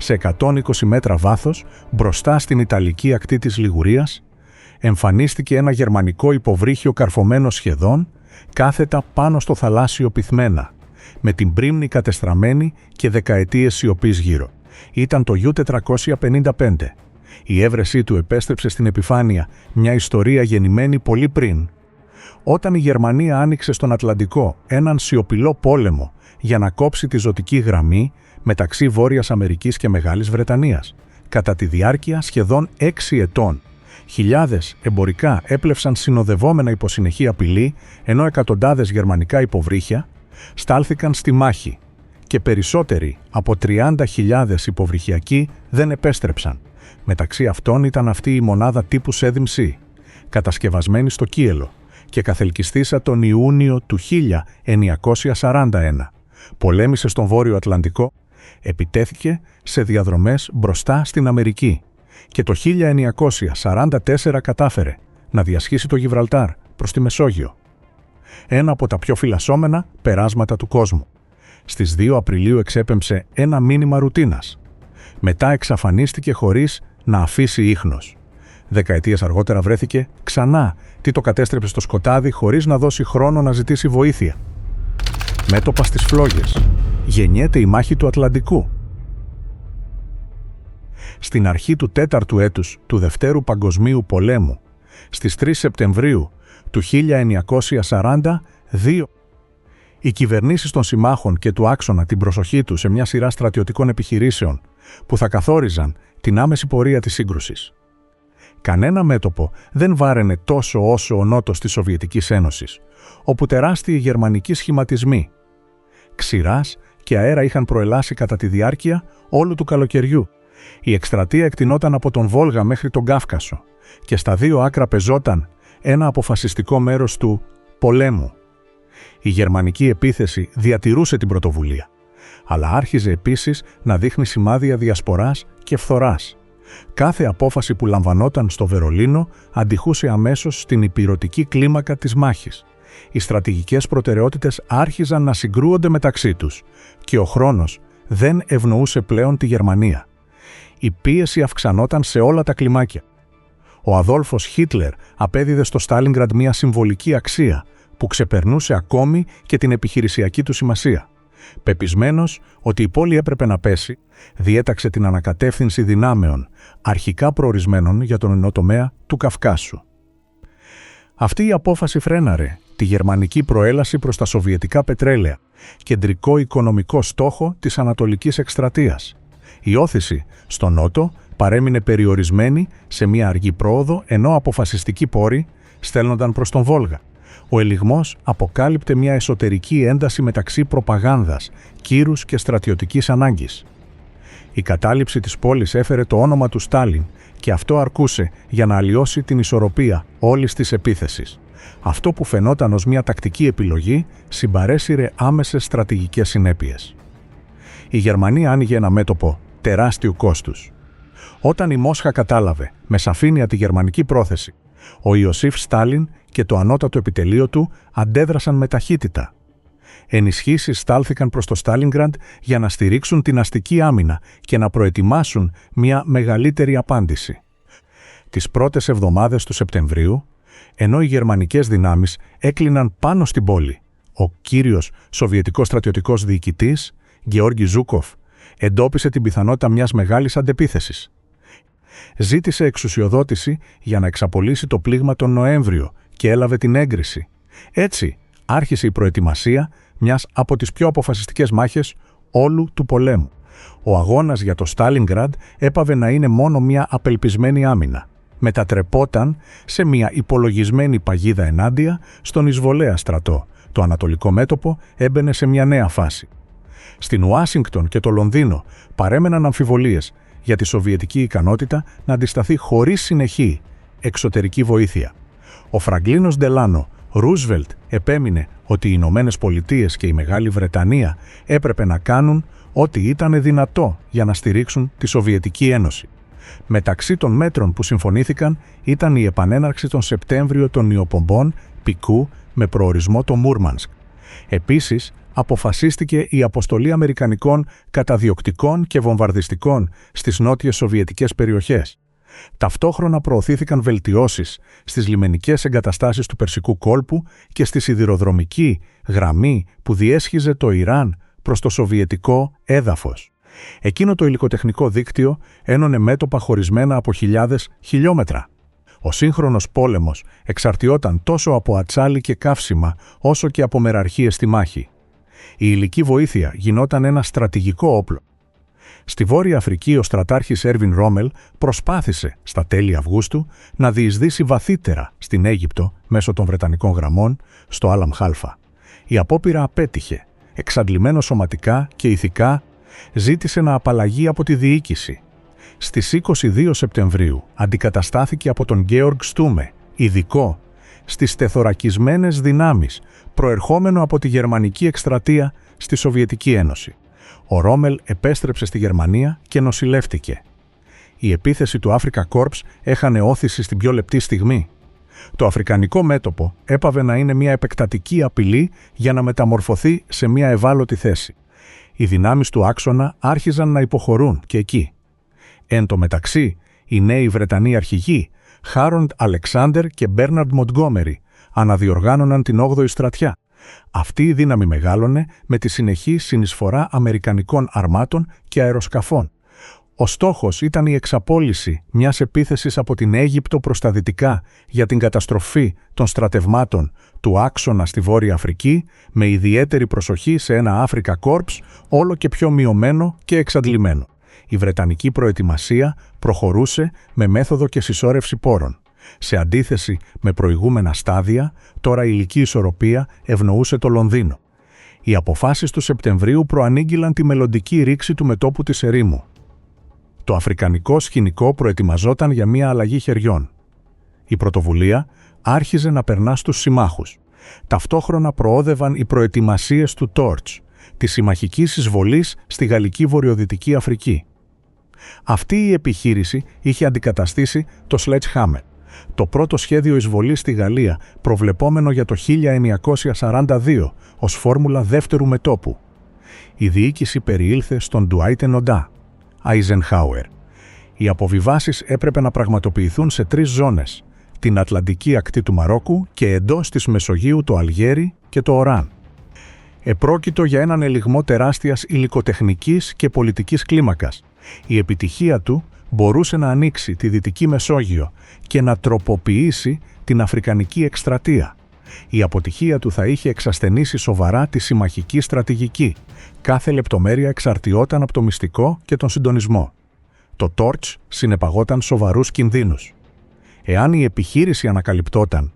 σε 120 μέτρα βάθος, μπροστά στην Ιταλική ακτή της Λιγουρίας, εμφανίστηκε ένα γερμανικό υποβρύχιο καρφωμένο σχεδόν, κάθετα πάνω στο θαλάσσιο πυθμένα, με την πρίμνη κατεστραμμένη και δεκαετίες σιωπής γύρω. Ήταν το U-455. Η έβρεσή του επέστρεψε στην επιφάνεια μια ιστορία γεννημένη πολύ πριν. Όταν η Γερμανία άνοιξε στον Ατλαντικό έναν σιωπηλό πόλεμο για να κόψει τη ζωτική γραμμή μεταξύ Βόρειας Αμερικής και Μεγάλης Βρετανίας, κατά τη διάρκεια σχεδόν 6 ετών, χιλιάδες εμπορικά έπλευσαν συνοδευόμενα υπό συνεχή απειλή, ενώ εκατοντάδες γερμανικά υποβρύχια στάλθηκαν στη μάχη και περισσότεροι από 30.000 υποβρυχιακοί δεν επέστρεψαν. Μεταξύ αυτών ήταν αυτή η μονάδα τύπου SEDIM-C, κατασκευασμένη στο Κίελο και καθελκυστήσα τον Ιούνιο του 1941. Πολέμησε στον Βόρειο Ατλαντικό, επιτέθηκε σε διαδρομές μπροστά στην Αμερική και το 1944 κατάφερε να διασχίσει το Γιβραλτάρ προς τη Μεσόγειο. Ένα από τα πιο φυλασσόμενα περάσματα του κόσμου. Στις 2 Απριλίου εξέπεμψε ένα μήνυμα ρουτίνας. Μετά εξαφανίστηκε χωρίς να αφήσει ίχνος. Δεκαετίες αργότερα βρέθηκε ξανά τι το κατέστρεψε στο σκοτάδι χωρίς να δώσει χρόνο να ζητήσει βοήθεια. Μέτωπα στις φλόγες. Γεννιέται η μάχη του Ατλαντικού. Στην αρχή του 4ου έτους του Δευτέρου Παγκοσμίου Πολέμου, στις 3 Σεπτεμβρίου του 1942, οι κυβερνήσεις των συμμάχων και του άξονα την προσοχή του σε μια σειρά στρατιωτικών επιχειρήσεων που θα καθόριζαν την άμεση πορεία της σύγκρουσης. Κανένα μέτωπο δεν βάραινε τόσο όσο ο νότος της Σοβιετικής Ένωσης, όπου τεράστιοι γερμανικοί σχηματισμοί, ξηράς και αέρα είχαν προελάσει κατά τη διάρκεια όλου του καλοκαιριού. Η εκστρατεία εκτινόταν από τον Βόλγα μέχρι τον Κάφκασο και στα 2 άκρα πεζόταν ένα αποφασιστικό μέρος του πολέμου. Η γερμανική επίθεση διατηρούσε την πρωτοβουλία, αλλά άρχιζε επίσης να δείχνει σημάδια διασποράς και φθοράς. Κάθε απόφαση που λαμβανόταν στο Βερολίνο αντιχούσε αμέσως στην ηπειρωτική κλίμακα της μάχης. Οι στρατηγικές προτεραιότητες άρχιζαν να συγκρούονται μεταξύ τους και ο χρόνος δεν ευνοούσε πλέον τη Γερμανία. Η πίεση αυξανόταν σε όλα τα κλιμάκια. Ο Αδόλφος Χίτλερ απέδιδε στο Στάλινγκραντ μια συμβολική αξία που ξεπερνούσε ακόμη και την επιχειρησιακή του σημασία. Πεπισμένος ότι η πόλη έπρεπε να πέσει, διέταξε την ανακατεύθυνση δυνάμεων, αρχικά προορισμένων για τον ενωτομέα του Καυκάσου. Αυτή η απόφαση φρέναρε τη γερμανική προέλαση προς τα σοβιετικά πετρέλαια, κεντρικό οικονομικό στόχο της Ανατολικής Εκστρατείας. Η όθηση στο νότο παρέμεινε περιορισμένη σε μια αργή πρόοδο, ενώ αποφασιστικοί πόροι στέλνονταν προς τον Βόλγα. Ο ελιγμός αποκάλυπτε μια εσωτερική ένταση μεταξύ προπαγάνδας, κύρους και στρατιωτικής ανάγκης. Η κατάληψη της πόλης έφερε το όνομα του Στάλιν και αυτό αρκούσε για να αλλοιώσει την ισορροπία όλης της επίθεσης. Αυτό που φαινόταν ως μια τακτική επιλογή συμπαρέσυρε άμεσες στρατηγικές συνέπειες. Η Γερμανία άνοιγε ένα μέτωπο τεράστιου κόστους. Όταν η Μόσχα κατάλαβε με σαφήνεια τη γερμανική πρόθεση, ο Ιωσήφ Στάλιν και το ανώτατο επιτελείο του αντέδρασαν με ταχύτητα. Ενισχύσεις στάλθηκαν προς το Στάλινγκραντ για να στηρίξουν την αστική άμυνα και να προετοιμάσουν μια μεγαλύτερη απάντηση. Τις πρώτες εβδομάδες του Σεπτεμβρίου, ενώ οι γερμανικές δυνάμεις έκλειναν πάνω στην πόλη, ο κύριος σοβιετικός στρατιωτικός διοικητής, Γεώργι Ζούκοφ, εντόπισε την πιθανότητα μιας μεγάλης αντεπίθεσης. Ζήτησε εξουσιοδότηση για να εξαπολύσει το πλήγμα τον Νοέμβριο και έλαβε την έγκριση. Έτσι, άρχισε η προετοιμασία μιας από τις πιο αποφασιστικές μάχες όλου του πολέμου. Ο αγώνας για το Στάλινγκραντ έπαβε να είναι μόνο μια απελπισμένη άμυνα. Μετατρεπόταν σε μια υπολογισμένη παγίδα ενάντια στον εισβολέα στρατό. Το ανατολικό μέτωπο έμπαινε σε μια νέα φάση. Στην Ουάσιγκτον και το Λονδίνο παρέμεναν αμφιβολίες για τη σοβιετική ικανότητα να αντισταθεί χωρίς συνεχή εξωτερική βοήθεια. Ο Φραγκλίνος Ντελάνο Ρούσβελτ επέμεινε ότι οι Ηνωμένες Πολιτείες και η Μεγάλη Βρετανία έπρεπε να κάνουν ό,τι ήταν δυνατό για να στηρίξουν τη Σοβιετική Ένωση. Μεταξύ των μέτρων που συμφωνήθηκαν ήταν η επανέναρξη τον Σεπτέμβριο των νιοπομπών πικού με προορισμό το Μούρμανσκ. Επίσης, αποφασίστηκε η αποστολή Αμερικανικών καταδιοκτικών και βομβαρδιστικών στις νότιες σοβιετικές περιοχές. Ταυτόχρονα προωθήθηκαν βελτιώσεις στις λιμενικές εγκαταστάσεις του Περσικού κόλπου και στη σιδηροδρομική γραμμή που διέσχιζε το Ιράν προς το σοβιετικό έδαφος. Εκείνο το υλικοτεχνικό δίκτυο ένωνε μέτωπα χωρισμένα από χιλιάδες χιλιόμετρα. Ο σύγχρονος πόλεμος εξαρτιόταν τόσο από ατσάλι και καύσιμα όσο και από μεραρχίες στη μάχη. Η υλική βοήθεια γινόταν ένα στρατηγικό όπλο. Στη Βόρεια Αφρική ο στρατάρχης Έρβιν Ρόμελ προσπάθησε στα τέλη Αυγούστου να διεισδύσει βαθύτερα στην Αίγυπτο μέσω των Βρετανικών γραμμών στο Άλαμ Χάλφα. Η απόπειρα απέτυχε. Εξαντλημένο σωματικά και ηθικά, ζήτησε να απαλλαγεί από τη διοίκηση. Στις 22 Σεπτεμβρίου αντικαταστάθηκε από τον Γκέοργ Στούμε, ειδικό στις τεθωρακισμένες δυνάμεις, προερχόμενο από τη γερμανική εκστρατεία στη Σοβιετική Ένωση. Ο Ρόμελ επέστρεψε στη Γερμανία και νοσηλεύτηκε. Η επίθεση του Afrika Korps έχανε όθηση στην πιο λεπτή στιγμή. Το αφρικανικό μέτωπο έπαβε να είναι μια επεκτατική απειλή για να μεταμορφωθεί σε μια ευάλωτη θέση. Οι δυνάμεις του άξονα άρχιζαν να υποχωρούν και εκεί. Εν τω μεταξύ, οι νέοι Βρετανοί αρχηγοί, Χάροντ Αλεξάντερ και Μπέρναρντ Μοντγκόμερι, αναδιοργάνωναν την 8η στρατιά. Αυτή η δύναμη μεγάλωνε με τη συνεχή συνεισφορά αμερικανικών αρμάτων και αεροσκαφών. Ο στόχος ήταν η εξαπόλυση μιας επίθεσης από την Αίγυπτο προς τα δυτικά για την καταστροφή των στρατευμάτων του άξονα στη Βόρεια Αφρική, με ιδιαίτερη προσοχή σε ένα Afrika Korps όλο και πιο μειωμένο και εξαντλημένο. Η βρετανική προετοιμασία προχωρούσε με μέθοδο και συσσόρευση πόρων. Σε αντίθεση με προηγούμενα στάδια, τώρα η υλική ισορροπία ευνοούσε το Λονδίνο. Οι αποφάσεις του Σεπτεμβρίου προανήγγυλαν τη μελλοντική ρήξη του μετώπου της ερήμου. Το αφρικανικό σκηνικό προετοιμαζόταν για μια αλλαγή χεριών. Η πρωτοβουλία άρχιζε να περνά στους συμμάχους. Ταυτόχρονα προόδευαν οι προετοιμασίες του Torch, της συμμαχικής εισβολής στη Γαλλική Βορειοδυτική Αφρική. Αυτή η επιχείρηση είχε αντικαταστήσει το Sledgehammer, το πρώτο σχέδιο εισβολής στη Γαλλία προβλεπόμενο για το 1942 ως φόρμουλα δεύτερου μετώπου. Η διοίκηση περιήλθε στον Ντουάιτ Eisenhower. Οι αποβιβάσεις έπρεπε να πραγματοποιηθούν σε 3 ζώνες, την Ατλαντική ακτή του Μαρόκου και εντός της Μεσογείου το Αλγέρι και το Οράν. Επρόκειτο για έναν ελιγμό τεράστιας υλικοτεχνικής και πολιτικής κλίμακας. Η επιτυχία του μπορούσε να ανοίξει τη Δυτική Μεσόγειο και να τροποποιήσει την Αφρικανική εκστρατεία. Η αποτυχία του θα είχε εξασθενήσει σοβαρά τη συμμαχική στρατηγική. Κάθε λεπτομέρεια εξαρτιόταν από το μυστικό και τον συντονισμό. Το Torch συνεπαγόταν σοβαρούς κινδύνους. Εάν η επιχείρηση ανακαλυπτόταν,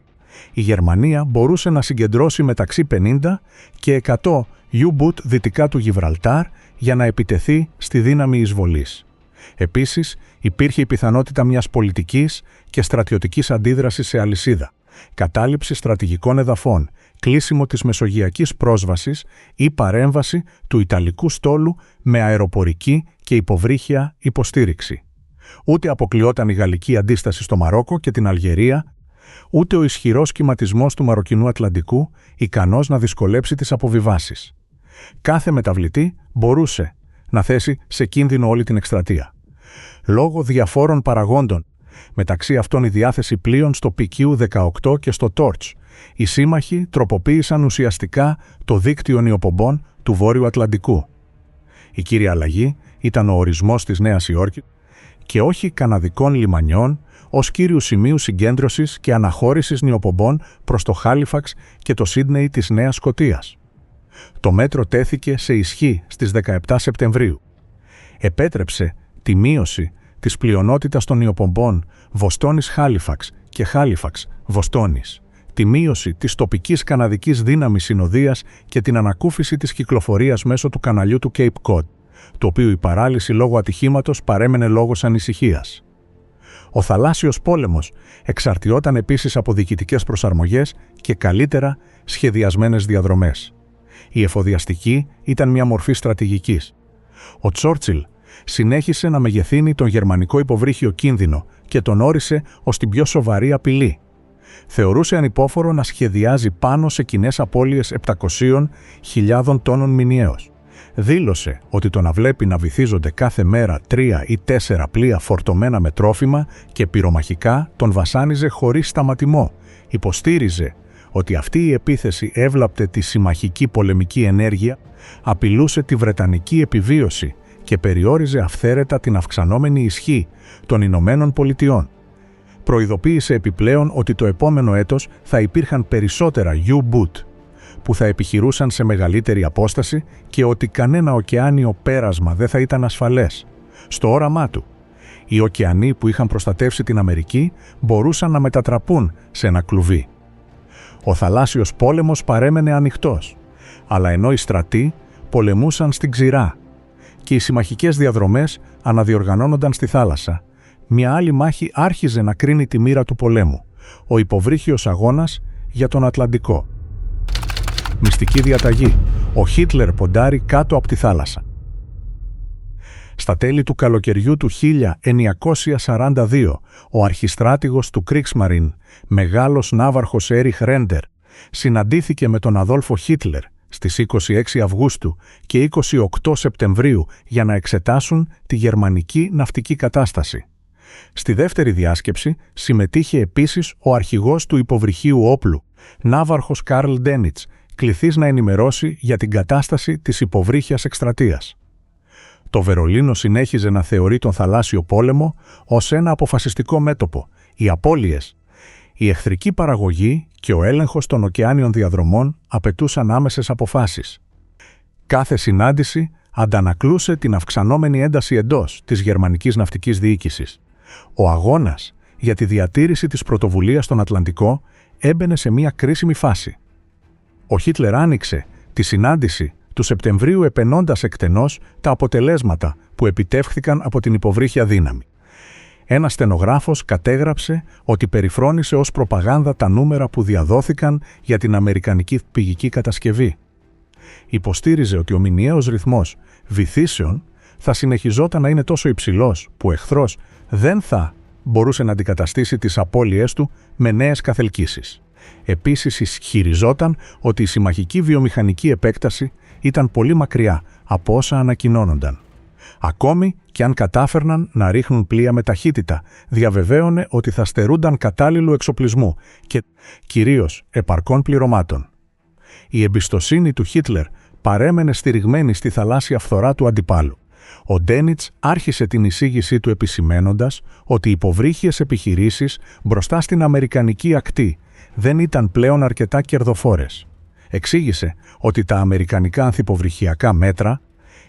η Γερμανία μπορούσε να συγκεντρώσει μεταξύ 50 και 100 U-boot δυτικά του Γιβραλτάρ για να επιτεθεί στη δύναμη εισβολής. Επίσης, υπήρχε η πιθανότητα μιας πολιτικής και στρατιωτικής αντίδρασης σε αλυσίδα, κατάληψη στρατηγικών εδαφών, κλείσιμο της μεσογειακής πρόσβασης ή παρέμβαση του Ιταλικού στόλου με αεροπορική και υποβρύχια υποστήριξη. Ούτε αποκλειόταν η γαλλική αντίσταση στο Μαρόκο και την Αλγερία, ούτε ο ισχυρός κυματισμός του Μαροκινού Ατλαντικού ικανός να δυσκολέψει τις αποβιβάσεις. Κάθε μεταβλητή μπορούσε να θέσει σε κίνδυνο όλη την εκστρατεία. Λόγω διαφόρων παραγόντων, μεταξύ αυτών η διάθεση πλοίων στο PQ-18 και στο Torch, οι σύμμαχοι τροποποίησαν ουσιαστικά το δίκτυο νιοπομπών του Βόρειου Ατλαντικού. Η κύρια αλλαγή ήταν ο ορισμός της Νέας Υόρκης και όχι καναδικών λιμανιών ως κύριου σημείου συγκέντρωσης και αναχώρησης νιοπομπών προς το Χάλιφαξ και το Σίδνεϊ της Νέας Σκωτίας. Το μέτρο τέθηκε σε ισχύ στις 17 Σεπτεμβρίου. Επέτρεψε τη μείωση της πλειονότητας των νιοπομπών Βοστόνης-Χάλιφαξ και Χάλιφαξ-Βοστόνης, τη μείωση της τοπικής καναδικής δύναμης συνοδείας και την ανακούφιση της κυκλοφορίας μέσω του καναλιού του Cape Cod, το οποίο η παράλυση λόγω ατυχήματος παρέμενε λόγος ανησυχίας. Ο θαλάσσιος πόλεμος εξαρτιόταν επίσης από διοικητικές προσαρμογές και καλύτερα σχεδιασμένες διαδρομές. Η εφοδιαστική ήταν μια μορφή στρατηγικής. Ο Τσόρτσιλ συνέχισε να μεγεθύνει τον γερμανικό υποβρύχιο κίνδυνο και τον όρισε ως την πιο σοβαρή απειλή. θεωρούσε ανυπόφορο να σχεδιάζει πάνω σε κοινές απώλειες 700.000 τόνων μηνιαίως. Δήλωσε ότι το να βλέπει να βυθίζονται κάθε μέρα 3 ή 4 πλοία φορτωμένα με τρόφιμα και πυρομαχικά τον βασάνιζε χωρίς σταματημό. Υποστήριζε ότι αυτή η επίθεση έβλαπτε τη συμμαχική πολεμική ενέργεια, απειλούσε τη βρετανική επιβίωση και περιόριζε αυθαίρετα την αυξανόμενη ισχύ των Ηνωμένων Πολιτειών. Προειδοποίησε επιπλέον ότι το επόμενο έτος θα υπήρχαν περισσότερα U-boot που θα επιχειρούσαν σε μεγαλύτερη απόσταση και ότι κανένα ωκεάνιο πέρασμα δεν θα ήταν ασφαλές. Στο όραμά του, οι ωκεανοί που είχαν προστατεύσει την Αμερική μπορούσαν να μετατραπούν σε ένα κλουβί. Ο θαλάσσιος πόλεμος παρέμενε ανοιχτός, αλλά ενώ οι στρατοί πολεμούσαν στην ξηρά και οι συμμαχικές διαδρομές αναδιοργανώνονταν στη θάλασσα, μια άλλη μάχη άρχιζε να κρίνει τη μοίρα του πολέμου, ο υποβρύχιος αγώνας για τον Ατλαντικό. Μυστική διαταγή. Ο Χίτλερ ποντάρει κάτω από τη θάλασσα. Στα τέλη του καλοκαιριού του 1942, ο αρχιστράτηγος του Kriegsmarine, μεγάλος ναύαρχος Έριχ Ρέντερ, συναντήθηκε με τον Αδόλφο Χίτλερ στις 26 Αυγούστου και 28 Σεπτεμβρίου για να εξετάσουν τη γερμανική ναυτική κατάσταση. Στη δεύτερη διάσκεψη συμμετείχε επίσης ο αρχηγός του υποβρυχίου όπλου, ναύαρχος Καρλ Ντένιτς, κληθής να ενημερώσει για την κατάσταση της υποβρύχιας εκστρατείας. Το Βερολίνο συνέχιζε να θεωρεί τον θαλάσσιο πόλεμο ως ένα αποφασιστικό μέτωπο, οι απώλειες, η εχθρική παραγωγή και ο έλεγχος των ωκεάνιων διαδρομών απαιτούσαν άμεσες αποφάσεις. Κάθε συνάντηση αντανακλούσε την αυξανόμενη ένταση εντός της γερμανικής ναυτικής διοίκησης. Ο αγώνας για τη διατήρηση της πρωτοβουλίας στον Ατλαντικό έμπαινε σε μια κρίσιμη φάση. Ο Χίτλερ άνοιξε τη συνάντηση του Σεπτεμβρίου επενώντας εκτενώς τα αποτελέσματα που επιτεύχθηκαν από την υποβρύχια δύναμη. Ένας στενογράφος κατέγραψε ότι περιφρόνησε ως προπαγάνδα τα νούμερα που διαδόθηκαν για την αμερικανική πηγική κατασκευή. Υποστήριζε ότι ο μηνιαίος ρυθμός βυθίσεων θα συνεχιζόταν να είναι τόσο υψηλός που ο εχθρός δεν θα μπορούσε να αντικαταστήσει τις απώλειές του με νέες καθελκύσεις. Επίσης ισχυριζόταν ότι η συμμαχική βιομηχανική επέκταση ήταν πολύ μακριά από όσα ανακοινώνονταν. Ακόμη και αν κατάφερναν να ρίχνουν πλοία με ταχύτητα, διαβεβαίωνε ότι θα στερούνταν κατάλληλου εξοπλισμού και κυρίως επαρκών πληρωμάτων. Η εμπιστοσύνη του Χίτλερ παρέμενε στηριγμένη στη θαλάσσια φθορά του αντιπάλου. Ο Ντένιτς άρχισε την εισήγησή του επισημένοντας ότι οι υποβρύχιες επιχειρήσεις μπροστά στην αμερικανική ακτή δεν ήταν πλέον αρκετά κερδοφόρες. Εξήγησε ότι τα αμερικανικά ανθυποβρυχιακά μέτρα,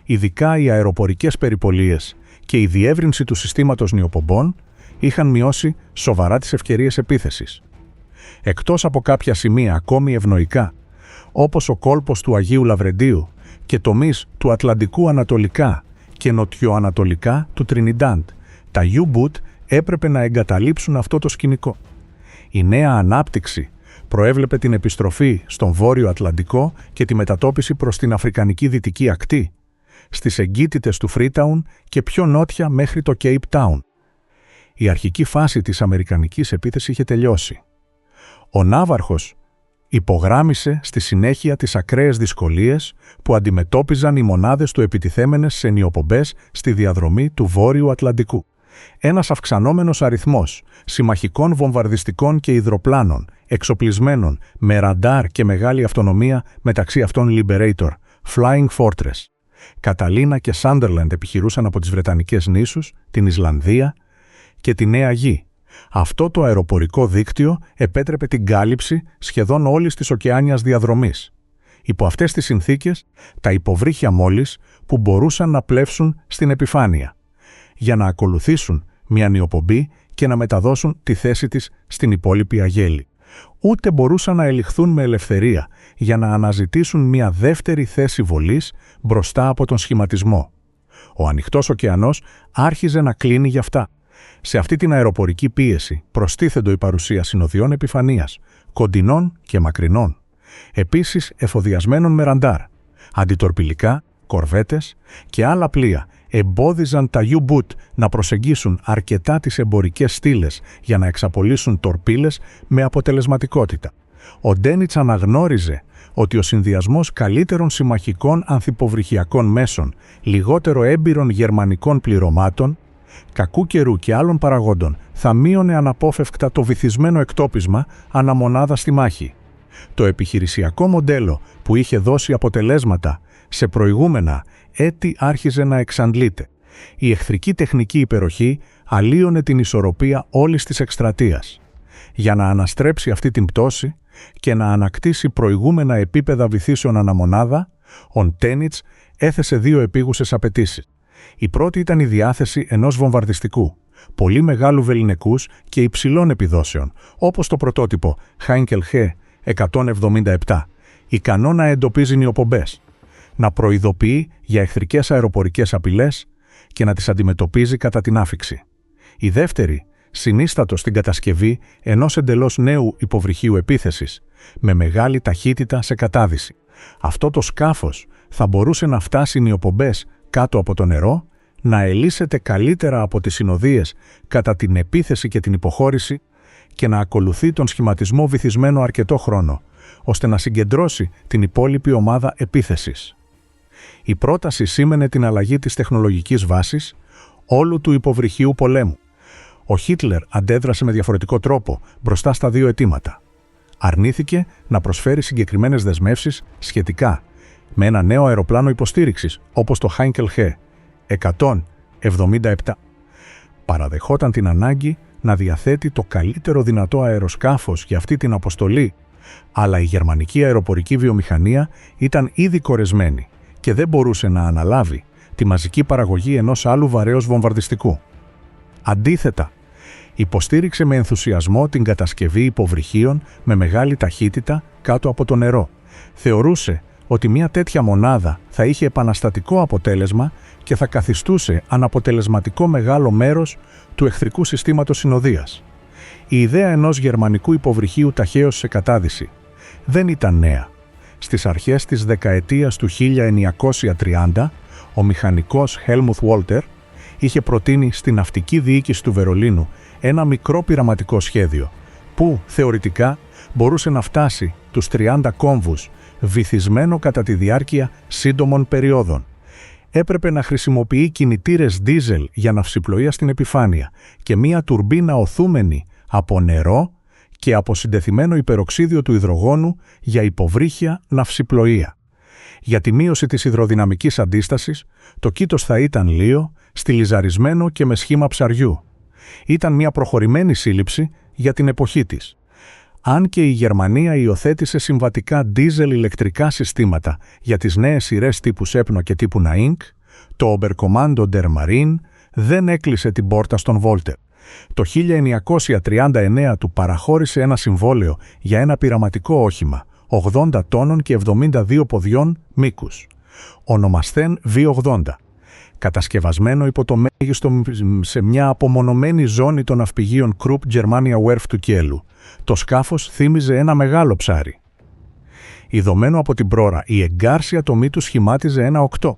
ειδικά οι αεροπορικές περιπολίες και η διεύρυνση του συστήματος νιοπομπών, είχαν μειώσει σοβαρά τις ευκαιρίες επίθεσης. Εκτός από κάποια σημεία ακόμη ευνοϊκά, όπως ο κόλπος του Αγίου Λαβρεντίου και τομείς του Ατλαντικού ανατολικά και νοτιοανατολικά του Τρινιντάντ, τα U-boot έπρεπε να εγκαταλείψουν αυτό το σκηνικό. Η νέα ανάπτυξη προέβλεπε την επιστροφή στον Βόρειο Ατλαντικό και τη μετατόπιση προς την Αφρικανική Δυτική Ακτή, στις εγκύτητες του Freetown και πιο νότια μέχρι το Cape Town. Η αρχική φάση της αμερικανικής επίθεσης είχε τελειώσει. Ο ναύαρχος υπογράμμισε στη συνέχεια τις ακραίες δυσκολίες που αντιμετώπιζαν οι μονάδες του επιτιθέμενες σε νιοπομπές στη διαδρομή του Βόρειου Ατλαντικού. Ένας αυξανόμενος αριθμός συμμαχικών βομβαρδιστικών και υδροπλάνων, εξοπλισμένων με ραντάρ και μεγάλη αυτονομία, μεταξύ αυτών Liberator, Flying Fortress. Καταλίνα και Σάντερλαντ επιχειρούσαν από τις Βρετανικές νήσους, την Ισλανδία και τη Νέα Γη. Αυτό το αεροπορικό δίκτυο επέτρεπε την κάλυψη σχεδόν όλης της ωκεάνιας διαδρομής. Υπό αυτές τις συνθήκες, τα υποβρύχια μόλις που μπορούσαν να πλεύσουν στην επιφάνεια, για να ακολουθήσουν μια νιοπομπή και να μεταδώσουν τη θέση της στην υπόλοιπη αγέλη. Ούτε μπορούσαν να ελιχθούν με ελευθερία για να αναζητήσουν μια δεύτερη θέση βολής μπροστά από τον σχηματισμό. Ο ανοιχτός ωκεανός άρχιζε να κλείνει γι' αυτά. Σε αυτή την αεροπορική πίεση προστίθεντο η παρουσία συνοδειών επιφανείας, κοντινών και μακρινών, επίσης εφοδιασμένων με ραντάρ, αντιτορπιλικά, κορβέτες και άλλα πλοία εμπόδιζαν τα U-Boot να προσεγγίσουν αρκετά τις εμπορικές στήλες για να εξαπολύσουν τορπίλες με αποτελεσματικότητα. Ο Ντένιτς αναγνώριζε ότι ο συνδυασμός καλύτερων συμμαχικών ανθυποβρυχιακών μέσων, λιγότερο έμπειρων γερμανικών πληρωμάτων, κακού καιρού και άλλων παραγόντων θα μείωνε αναπόφευκτα το βυθισμένο εκτόπισμα αναμονάδα στη μάχη. Το επιχειρησιακό μοντέλο που είχε δώσει αποτελέσματα σε προηγούμενα έτη άρχιζε να εξαντλείται. Η εχθρική τεχνική υπεροχή αλλίωνε την ισορροπία όλης της εκστρατείας. Για να αναστρέψει αυτή την πτώση και να ανακτήσει προηγούμενα επίπεδα βυθίσεων αναμονάδα, ο Ντένιτς έθεσε δύο επίγουσες απαιτήσεις. Η πρώτη ήταν η διάθεση ενός βομβαρδιστικού, πολύ μεγάλου βεληνικούς και υψηλών επιδόσεων, όπως το πρωτότυπο Heinkel He 177, ικανό να εντοπίζει νιοπομπές, να προειδοποιεί για εχθρικές αεροπορικές απειλές και να τις αντιμετωπίζει κατά την άφιξη. Η δεύτερη συνίστατο στην κατασκευή ενός εντελώς νέου υποβρυχίου επίθεσης, με μεγάλη ταχύτητα σε κατάδυση. Αυτό το σκάφος θα μπορούσε να φτάσει νιοπομπές κάτω από το νερό, να ελύσεται καλύτερα από τις συνοδείες κατά την επίθεση και την υποχώρηση και να ακολουθεί τον σχηματισμό βυθισμένο αρκετό χρόνο, ώστε να συγκεντρώσει την υπόλοιπη ομάδα επίθεσης. Η πρόταση σήμαινε την αλλαγή της τεχνολογικής βάσης όλου του υποβρυχίου πολέμου. Ο Χίτλερ αντέδρασε με διαφορετικό τρόπο μπροστά στα δύο αιτήματα. Αρνήθηκε να προσφέρει συγκεκριμένες δεσμεύσεις σχετικά με ένα νέο αεροπλάνο υποστήριξης, όπως το Heinkel He 177. Παραδεχόταν την ανάγκη να διαθέτει το καλύτερο δυνατό αεροσκάφος για αυτή την αποστολή, αλλά η γερμανική αεροπορική βιομηχανία ήταν ήδη κορεσμένη και δεν μπορούσε να αναλάβει τη μαζική παραγωγή ενός άλλου βαρέως βομβαρδιστικού. Αντίθετα, υποστήριξε με ενθουσιασμό την κατασκευή υποβρυχίων με μεγάλη ταχύτητα κάτω από το νερό. Θεωρούσε ότι μια τέτοια μονάδα θα είχε επαναστατικό αποτέλεσμα και θα καθιστούσε αναποτελεσματικό μεγάλο μέρος του εχθρικού συστήματος συνοδείας. Η ιδέα ενός γερμανικού υποβρυχίου ταχαίως σε κατάδυση δεν ήταν νέα. Στις αρχές της δεκαετίας του 1930, ο μηχανικός Helmut Walter είχε προτείνει στην ναυτική διοίκηση του Βερολίνου ένα μικρό πειραματικό σχέδιο που, θεωρητικά, μπορούσε να φτάσει τους 30 κόμβους βυθισμένο κατά τη διάρκεια σύντομων περιόδων. Έπρεπε να χρησιμοποιεί κινητήρες δίζελ για ναυσιπλοεία στην επιφάνεια και μία τουρμπίνα οθούμενη από νερό και από συντεθειμένο υπεροξίδιο του υδρογόνου για υποβρύχια ναυσιπλοεία. Για τη μείωση της υδροδυναμικής αντίστασης, το κήτος θα ήταν λίο, στιλιζαρισμένο και με σχήμα ψαριού. Ήταν μια προχωρημένη σύλληψη για την εποχή της. Αν και η Γερμανία υιοθέτησε συμβατικά ντίζελ ηλεκτρικά συστήματα για τις νέες σειρές τύπου Σέπνο και τύπου Ναΐνκ, το Oberkommando der Marine δεν έκλεισε την πόρτα στον Βόλτερ. Το 1939 του παραχώρησε ένα συμβόλαιο για ένα πειραματικό όχημα 80 τόνων και 72 ποδιών μήκους, ονομασθέν V80, κατασκευασμένο υπό το μέγιστο σε μια απομονωμένη ζώνη των ναυπηγείων Krupp Germania Werft του Κιέλου. Το σκάφος θύμιζε ένα μεγάλο ψάρι. Ιδωμένο από την πρόρα, η εγκάρσια τομή του σχημάτιζε ένα 8.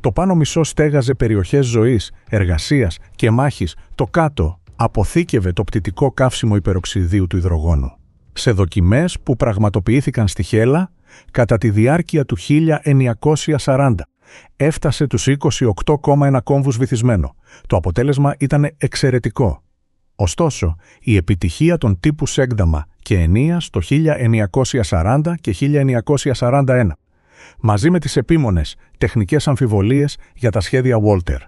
Το πάνω μισό στέγαζε περιοχές ζωής, εργασίας και μάχης. Το κάτω αποθήκευε το πτυτικό καύσιμο υπεροξιδίου του υδρογόνου. Σε δοκιμές που πραγματοποιήθηκαν στη Χέλα κατά τη διάρκεια του 1940, έφτασε τους 28,1 κόμβους βυθισμένο. Το αποτέλεσμα ήταν εξαιρετικό. Ωστόσο, η επιτυχία των τύπου Σέγνταμα και Ενίας το 1940 και 1941, μαζί με τις επίμονες τεχνικές αμφιβολίες για τα σχέδια Walter,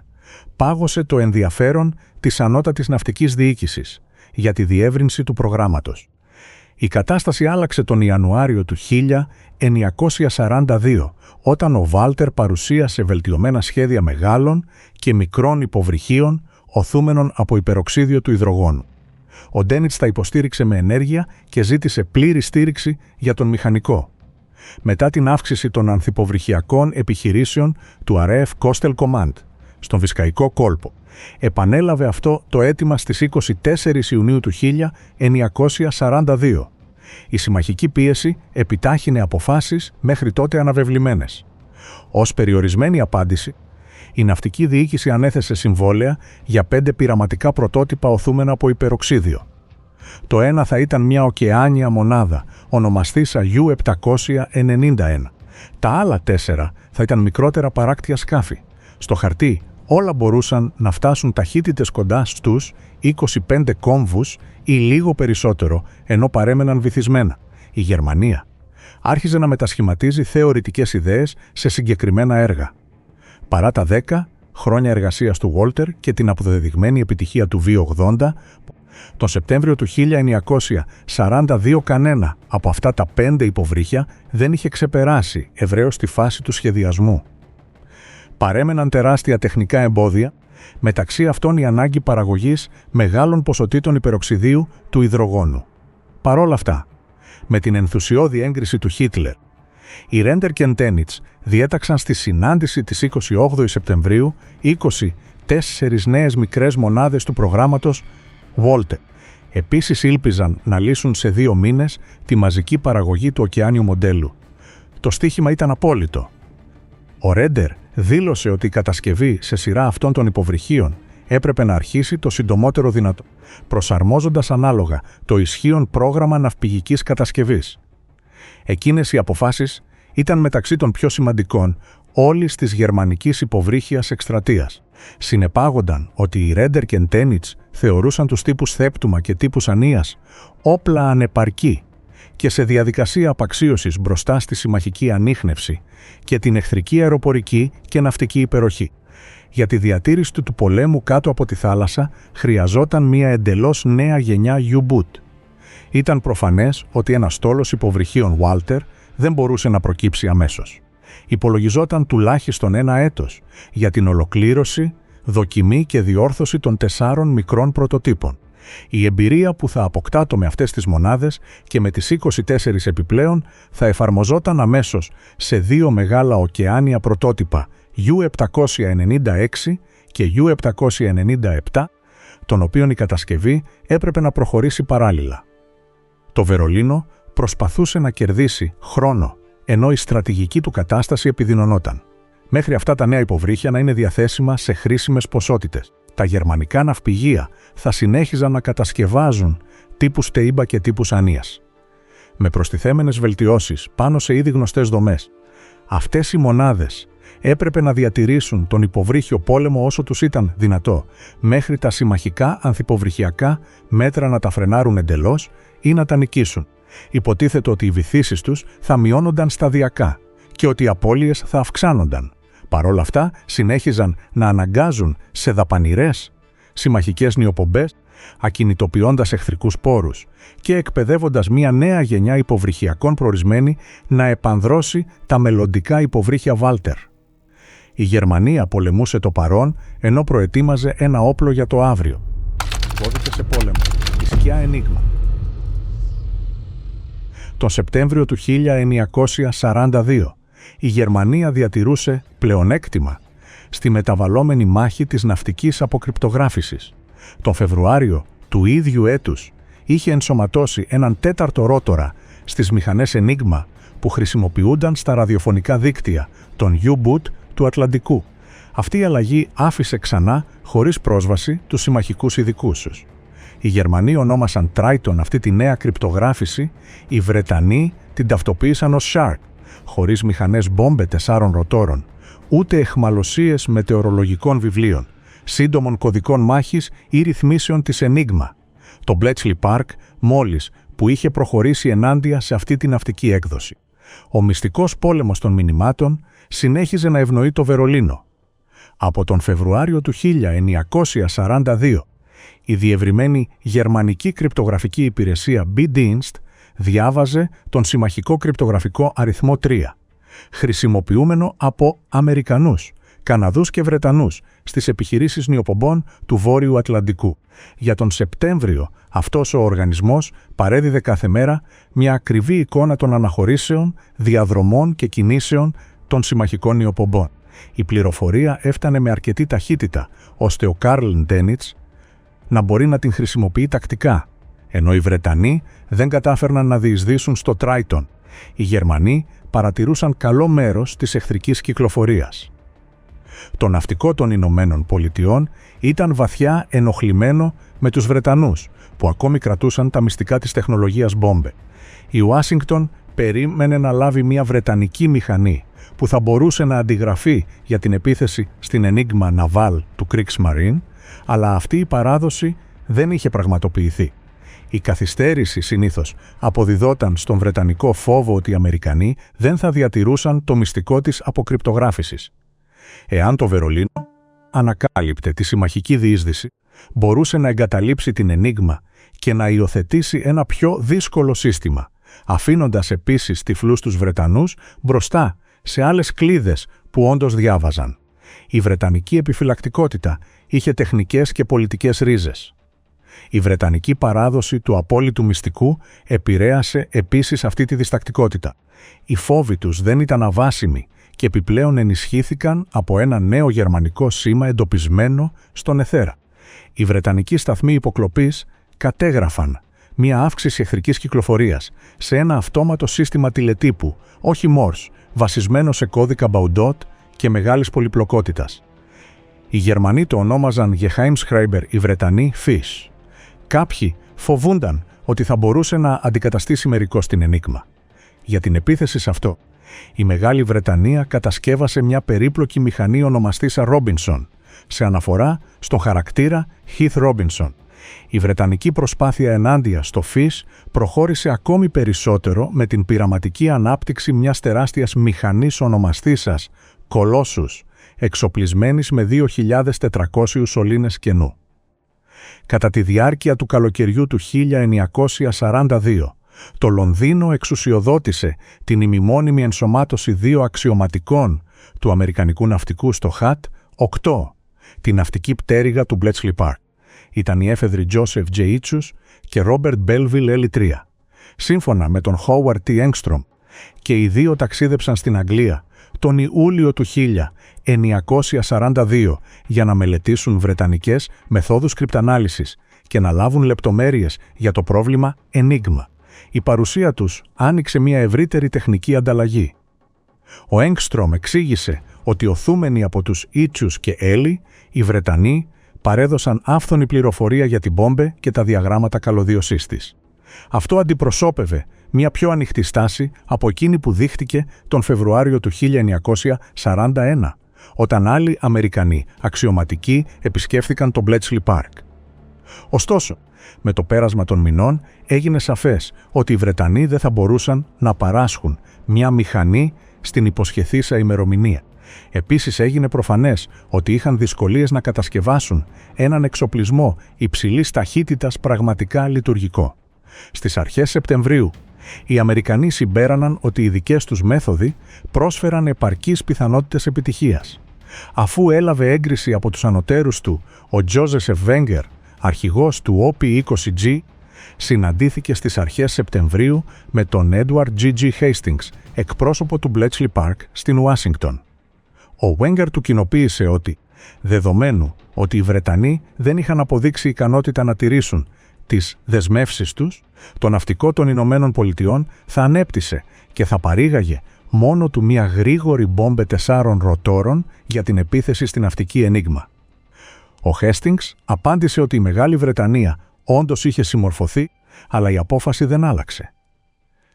πάγωσε το ενδιαφέρον της ανώτατης ναυτικής διοίκησης για τη διεύρυνση του προγράμματος. Η κατάσταση άλλαξε τον Ιανουάριο του 1942, όταν ο Βάλτερ παρουσίασε βελτιωμένα σχέδια μεγάλων και μικρών υποβρυχίων οθούμενων από υπεροξίδιο του υδρογόνου. Ο Ντένιτς τα υποστήριξε με ενέργεια και ζήτησε πλήρη στήριξη για τον μηχανικό. Μετά την αύξηση των ανθυποβρυχιακών επιχειρήσεων του RAF Coastal Command στον Βυσκαϊκό κόλπο, επανέλαβε αυτό το αίτημα στις 24 Ιουνίου του 1942. Η συμμαχική πίεση επιτάχυνε αποφάσεις μέχρι τότε αναβεβλημένες. Ως περιορισμένη απάντηση, Η ναυτική διοίκηση ανέθεσε συμβόλαια για 5 πειραματικά πρωτότυπα οθούμενα από υπεροξίδιο. Το ένα θα ήταν μια ωκεάνια μονάδα, ονομαστήσα U-791. Τα άλλα 4 θα ήταν μικρότερα παράκτια σκάφη. Στο χαρτί όλα μπορούσαν να φτάσουν ταχύτητες κοντά στους 25 κόμβους ή λίγο περισσότερο, ενώ παρέμεναν βυθισμένα. Η Γερμανία άρχιζε να μετασχηματίζει θεωρητικές ιδέες σε συγκεκριμένα έργα. Παρά τα 10 χρόνια εργασίας του Walter και την αποδεδειγμένη επιτυχία του V-80, τον Σεπτέμβριο του 1942 κανένα από αυτά τα 5 υποβρύχια δεν είχε ξεπεράσει ευρέως τη φάση του σχεδιασμού. Παρέμεναν τεράστια τεχνικά εμπόδια, μεταξύ αυτών η ανάγκη παραγωγής μεγάλων ποσοτήτων υπεροξιδίου του υδρογόνου. Παρόλα αυτά, με την ενθουσιώδη έγκριση του Χίτλερ, οι Ρέντερ και Ντένιτς διέταξαν στη συνάντηση της 28 Σεπτεμβρίου 24 νέες μικρές μονάδες του προγράμματος Walter. Επίσης ήλπιζαν να λύσουν σε 2 μήνες τη μαζική παραγωγή του ωκεάνιου μοντέλου. Το στίχημα ήταν απόλυτο. Ο Ρέντερ δήλωσε ότι η κατασκευή σε σειρά αυτών των υποβρυχίων έπρεπε να αρχίσει το συντομότερο δυνατό, προσαρμόζοντας ανάλογα το ισχύον πρόγραμμα ναυπηγικής κατασκευής. Εκείνες οι αποφάσεις ήταν μεταξύ των πιο σημαντικών όλης της γερμανικής υποβρύχιας εκστρατείας. Συνεπάγονταν ότι οι Ρέντερ και Ντένιτς θεωρούσαν τους τύπους Θέπτουμα και τύπους Ανίας όπλα ανεπαρκή και σε διαδικασία απαξίωσης μπροστά στη συμμαχική ανίχνευση και την εχθρική αεροπορική και ναυτική υπεροχή. Για τη διατήρηση του πολέμου κάτω από τη θάλασσα χρειαζόταν μια εντελώς νέα γενιά U-boot. Ήταν προφανές ότι ένα στόλος υποβρυχίων Walter δεν μπορούσε να προκύψει αμέσως. Υπολογιζόταν τουλάχιστον 1 έτος για την ολοκλήρωση, δοκιμή και διόρθωση των 4 μικρών πρωτοτύπων. Η εμπειρία που θα αποκτάτω με αυτές τις μονάδες και με τις 24 επιπλέον θα εφαρμοζόταν αμέσως σε 2 μεγάλα ωκεάνια πρωτότυπα U-796 και U-797, των οποίων η κατασκευή έπρεπε να προχωρήσει παράλληλα. Το Βερολίνο προσπαθούσε να κερδίσει χρόνο, ενώ η στρατηγική του κατάσταση επιδεινωνόταν. Μέχρι αυτά τα νέα υποβρύχια να είναι διαθέσιμα σε χρήσιμες ποσότητες. Τα γερμανικά ναυπηγεία θα συνέχιζαν να κατασκευάζουν τύπους Τέιμπα και τύπους Ανίας, με προστιθέμενες βελτιώσεις πάνω σε ήδη γνωστές δομές. Αυτές οι μονάδες έπρεπε να διατηρήσουν τον υποβρύχιο πόλεμο όσο τους ήταν δυνατό, μέχρι τα συμμαχικά ανθυποβρυχιακά μέτρα να τα φρενάρουν εντελώς ή να τα νικήσουν. Υποτίθεται ότι οι βυθίσεις τους θα μειώνονταν σταδιακά και ότι οι απώλειες θα αυξάνονταν. Παρόλα αυτά, συνέχιζαν να αναγκάζουν σε δαπανηρές συμμαχικές νιοπομπές, ακινητοποιώντας εχθρικούς πόρους και εκπαιδεύοντας μια νέα γενιά υποβρυχιακών προορισμένη να επανδρώσει τα μελλοντικά υποβρύχια Βάλτερ. Η Γερμανία πολεμούσε το παρόν, ενώ προετοίμαζε ένα όπλο για το αύριο. Κώδικε σε πόλεμο. Η σκιά Ενίγμα. Τον Σεπτέμβριο του 1942, η Γερμανία διατηρούσε πλεονέκτημα στη μεταβαλλόμενη μάχη της ναυτικής αποκρυπτογράφησης. Τον Φεβρουάριο του ίδιου έτους είχε ενσωματώσει έναν 4ο ρότορα στις μηχανές Ενίγμα που χρησιμοποιούνταν στα ραδιοφωνικά δίκτυα των U-boot του Ατλαντικού. Αυτή η αλλαγή άφησε ξανά χωρίς πρόσβαση τους συμμαχικούς ειδικούς τους. Οι Γερμανοί ονόμασαν Triton αυτή τη νέα κρυπτογράφηση, οι Βρετανοί την ταυτοποίησαν ως Shark, χωρίς μηχανές μπόμπε 4 ροτόρων, ούτε αιχμαλωσίες μετεωρολογικών βιβλίων, σύντομων κωδικών μάχης ή ρυθμίσεων της Ενίγμα. Το Bletchley Park μόλις που είχε προχωρήσει ενάντια σε αυτή την ναυτική έκδοση. Ο μυστικός πόλεμος των μηνυμάτων συνέχιζε να ευνοεί το Βερολίνο. Από τον Φεβρουάριο του 1942, η διευρυμένη γερμανική κρυπτογραφική υπηρεσία B-Dienst διάβαζε τον συμμαχικό κρυπτογραφικό αριθμό 3, χρησιμοποιούμενο από Αμερικανούς, Καναδούς και Βρετανούς στις επιχειρήσεις νιοπομπών του Βόρειου Ατλαντικού. Για τον Σεπτέμβριο αυτός ο οργανισμός παρέδιδε κάθε μέρα μια ακριβή εικόνα των αναχωρήσεων, διαδρομών και κινήσεων των συμμαχικών νιοπομπών. Η πληροφορία έφτανε με αρκετή ταχύτητα, ώστε ο Καρλ Ντένιτς να μπορεί να την χρησιμοποιεί τακτικά, ενώ οι Βρετανοί δεν κατάφερναν να διεισδύσουν στο Triton. Οι Γερμανοί παρατηρούσαν καλό μέρος της εχθρικής κυκλοφορίας. Το ναυτικό των Ηνωμένων Πολιτειών ήταν βαθιά ενοχλημένο με τους Βρετανούς, που ακόμη κρατούσαν τα μυστικά της τεχνολογίας μπόμπε. Η Ουάσιγκτον περίμενε να λάβει μια βρετανική μηχανή που θα μπορούσε να αντιγραφεί για την επίθεση στην Enigma Naval του Kriegsmarine, αλλά αυτή η παράδοση δεν είχε πραγματοποιηθεί. Η καθυστέρηση συνήθως αποδιδόταν στον βρετανικό φόβο ότι οι Αμερικανοί δεν θα διατηρούσαν το μυστικό της αποκρυπτογράφησης. Εάν το Βερολίνο ανακάλυπτε τη συμμαχική διείσδυση, μπορούσε να εγκαταλείψει την Enigma και να υιοθετήσει ένα πιο δύσκολο σύστημα, αφήνοντας επίσης τυφλούς τους Βρετανούς μπροστά σε άλλες κλίδες που όντως διάβαζαν. Η βρετανική επιφυλακτικότητα είχε τεχνικές και πολιτικές ρίζες. Η βρετανική παράδοση του απόλυτου μυστικού επηρέασε επίσης αυτή τη διστακτικότητα. Οι φόβοι τους δεν ήταν αβάσιμοι και επιπλέον ενισχύθηκαν από ένα νέο γερμανικό σήμα εντοπισμένο στον αιθέρα. Οι βρετανικοί σταθμοί υποκλοπής κατέγραφαν μία αύξηση εχθρικής κυκλοφορίας σε ένα αυτόματο σύστημα τηλετύπου, όχι Morse, βασισμένο σε κώδικα Baudot και μεγάλης πολυπλοκότητας. Οι Γερμανοί το ονόμαζαν Geheimschreiber, οι Βρετανοί Fish. Κάποιοι φοβούνταν ότι θα μπορούσε να αντικαταστήσει μερικώς την Enigma. Για την επίθεση σε αυτό, η Μεγάλη Βρετανία κατασκεύασε μια περίπλοκη μηχανή ονομαστήσα Robinson, σε αναφορά στον χαρακτήρα Heath Robinson. Η βρετανική προσπάθεια ενάντια στο Fish προχώρησε ακόμη περισσότερο με την πειραματική ανάπτυξη μιας τεράστιας μηχανής ονομαστήσας Colossus, εξοπλισμένης με 2.400 σωλήνες κενού. Κατά τη διάρκεια του καλοκαιριού του 1942, το Λονδίνο εξουσιοδότησε την ημιμόνιμη ενσωμάτωση 2 αξιωματικών του Αμερικανικού ναυτικού στο ΧΑΤ 8, τη ναυτική πτέρυγα του Bletchley Park. Ήταν οι έφεδροι Joseph J. Itchus και Robert Belville L3. Σύμφωνα με τον Howard T. Engstrom, και οι δύο ταξίδεψαν στην Αγγλία τον Ιούλιο του 1942 για να μελετήσουν βρετανικές μεθόδους κρυπτανάλυσης και να λάβουν λεπτομέρειες για το πρόβλημα Enigma. Η παρουσία τους άνοιξε μια ευρύτερη τεχνική ανταλλαγή. Ο Engstrom εξήγησε ότι οθούμενοι από τους Itchus και Ellie, οι Βρετανοί παρέδωσαν άφθονη πληροφορία για την μπόμπε και τα διαγράμματα καλωδίωσής της. Αυτό αντιπροσώπευε μια πιο ανοιχτή στάση από εκείνη που δείχτηκε τον Φεβρουάριο του 1941, όταν άλλοι Αμερικανοί αξιωματικοί επισκέφθηκαν το Bletchley Park. Ωστόσο, με το πέρασμα των μηνών έγινε σαφές ότι οι Βρετανοί δεν θα μπορούσαν να παράσχουν μια μηχανή στην υποσχεθήσα ημερομηνία. Επίσης έγινε προφανές ότι είχαν δυσκολίες να κατασκευάσουν έναν εξοπλισμό υψηλής ταχύτητας πραγματικά λειτουργικό. Στις αρχές Σεπτεμβρίου, οι Αμερικανοί συμπέραναν ότι οι δικές τους μέθοδοι πρόσφεραν επαρκείς πιθανότητες επιτυχίας. Αφού έλαβε έγκριση από τους ανωτέρους του, ο Τζόζεφ Βέγκερ, αρχηγός του OP-20G, συναντήθηκε στις αρχές Σεπτεμβρίου με τον Edward G.G. Hastings, εκπρόσωπο του Bletchley Park στην Ουάσιγκτον. Ο Βέγκερ του κοινοποίησε ότι, δεδομένου ότι οι Βρετανοί δεν είχαν αποδείξει ικανότητα να τηρήσουν τις δεσμεύσεις τους, το ναυτικό των Ηνωμένων Πολιτειών θα ανέπτυσε και θα παρήγαγε μόνο του μια γρήγορη μπόμπε 4 ροτόρων για την επίθεση στην ναυτική Enigma. Ο Hastings απάντησε ότι η Μεγάλη Βρετανία όντως είχε συμμορφωθεί, αλλά η απόφαση δεν άλλαξε.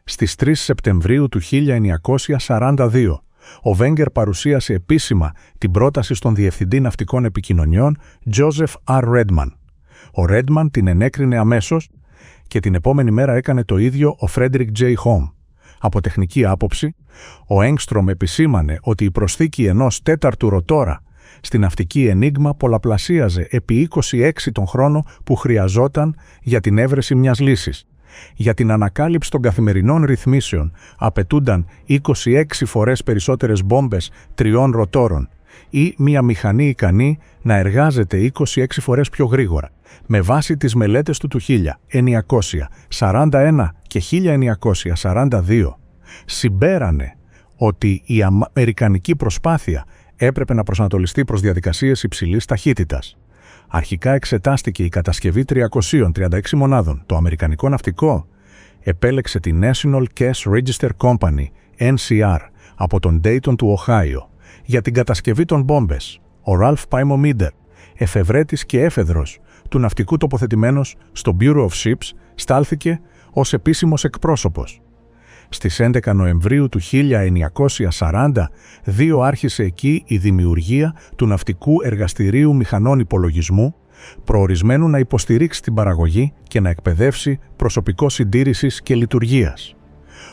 Στις 3 Σεπτεμβρίου του 1942, ο Βέγκερ παρουσίασε επίσημα την πρόταση στον Διευθυντή Ναυτικών Επικοινωνιών Joseph R. Redman. Ο Redman την ενέκρινε αμέσως και την επόμενη μέρα έκανε το ίδιο ο Frederick J. Home. Από τεχνική άποψη, ο Engstrom επισήμανε ότι η προσθήκη ενός 4ου ροτόρα στην ναυτική Enigma πολλαπλασίαζε επί 26 τον χρόνο που χρειαζόταν για την έβρεση μιας λύσης. Για την ανακάλυψη των καθημερινών ρυθμίσεων απαιτούνταν 26 φορές περισσότερες μπόμπες 3 ροτόρων ή μια μηχανή ικανή να εργάζεται 26 φορές πιο γρήγορα. Με βάση τις μελέτες του 1941 και 1942, συμπέρανε ότι η αμερικανική προσπάθεια έπρεπε να προσανατολιστεί προς διαδικασίες υψηλής ταχύτητας. Αρχικά εξετάστηκε η κατασκευή 336 μονάδων. Το αμερικανικό ναυτικό επέλεξε τη National Cash Register Company, NCR, από τον Dayton του Οχάιο, για την κατασκευή των μπόμπες. Ο Ραλφ Παιμομίντερ, εφευρέτης και έφεδρος του ναυτικού τοποθετημένος στο Bureau of Ships, στάλθηκε ως επίσημος εκπρόσωπος. Στις 11 Νοεμβρίου του 1942 άρχισε εκεί η δημιουργία του Ναυτικού Εργαστηρίου Μηχανών Υπολογισμού, προορισμένου να υποστηρίξει την παραγωγή και να εκπαιδεύσει προσωπικό συντήρησης και λειτουργίας.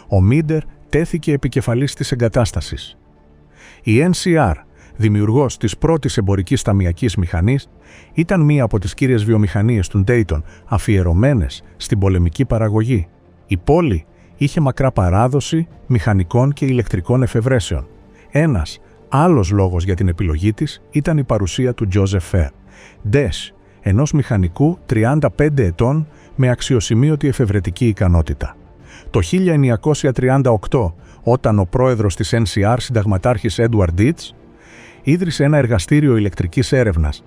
Ο Μίντερ τέθηκε επικεφαλής της εγκατάστασης. Η NCR, δημιουργός της πρώτης εμπορικής ταμιακής μηχανής, ήταν μία από τις κύριες βιομηχανίες του Dayton αφιερωμένες στην πολεμική παραγωγή. Η πόλη είχε μακρά παράδοση μηχανικών και ηλεκτρικών εφευρέσεων. Ένας άλλος λόγος για την επιλογή της ήταν η παρουσία του Joseph Fair, ντες, ενός μηχανικού 35 ετών με αξιοσημείωτη εφευρετική ικανότητα. Το 1938, όταν ο πρόεδρος της NCR, συνταγματάρχης Edward Dietz, ίδρυσε ένα εργαστήριο ηλεκτρικής έρευνας,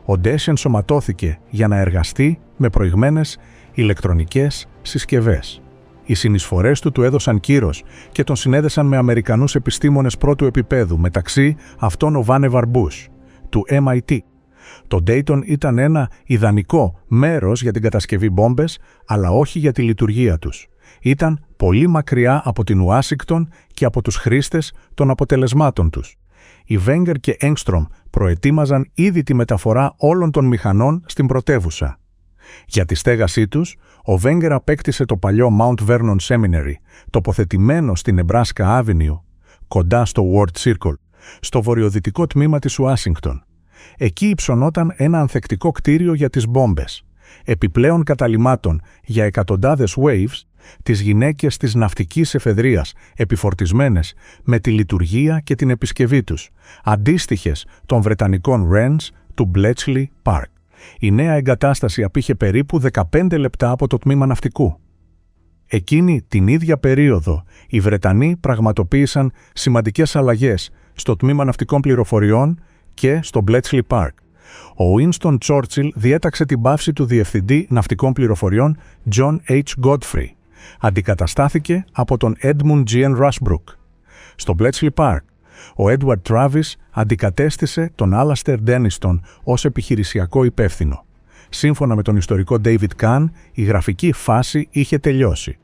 ο ντες ενσωματώθηκε για να εργαστεί με προηγμένες ηλεκτρονικές συσκευές. Οι συνεισφορές του έδωσαν κύρος και τον συνέδεσαν με Αμερικανούς επιστήμονες πρώτου επίπεδου, μεταξύ αυτών ο Vannevar Bush, του MIT. Το Dayton ήταν ένα ιδανικό μέρος για την κατασκευή μπόμπες, αλλά όχι για τη λειτουργία τους. Ήταν πολύ μακριά από την Ουάσιγκτον και από τους χρήστες των αποτελεσμάτων τους. Οι Wenger και Engstrom προετοίμαζαν ήδη τη μεταφορά όλων των μηχανών στην πρωτεύουσα. Για τη στέγασή τους, ο Wenger απέκτησε το παλιό Mount Vernon Seminary, τοποθετημένο στην Nebraska Avenue, κοντά στο Ward Circle, στο βορειοδυτικό τμήμα της Ουάσιγκτον. Εκεί υψωνόταν ένα ανθεκτικό κτίριο για τις μπόμπες. Επιπλέον καταλυμάτων για εκατοντάδες waves, τις γυναίκες της ναυτικής εφεδρείας, επιφορτισμένες με τη λειτουργία και την επισκευή τους, αντίστοιχες των βρετανικών Wrens του Bletchley Park. Η νέα εγκατάσταση απήχε περίπου 15 λεπτά από το τμήμα ναυτικού. Εκείνη την ίδια περίοδο, οι Βρετανοί πραγματοποίησαν σημαντικές αλλαγές στο τμήμα ναυτικών πληροφοριών και στο Bletchley Park. Ο Winston Churchill διέταξε την πάυση του Διευθυντή Ναυτικών Πληροφοριών John H. Godfrey. Αντικαταστάθηκε από τον Edmund G. Rushbrook. Στο Bletchley Park, ο Edward Travis αντικατέστησε τον Alastair Denniston ως επιχειρησιακό υπεύθυνο. Σύμφωνα με τον ιστορικό David Kahn, η γραφική φάση είχε τελειώσει.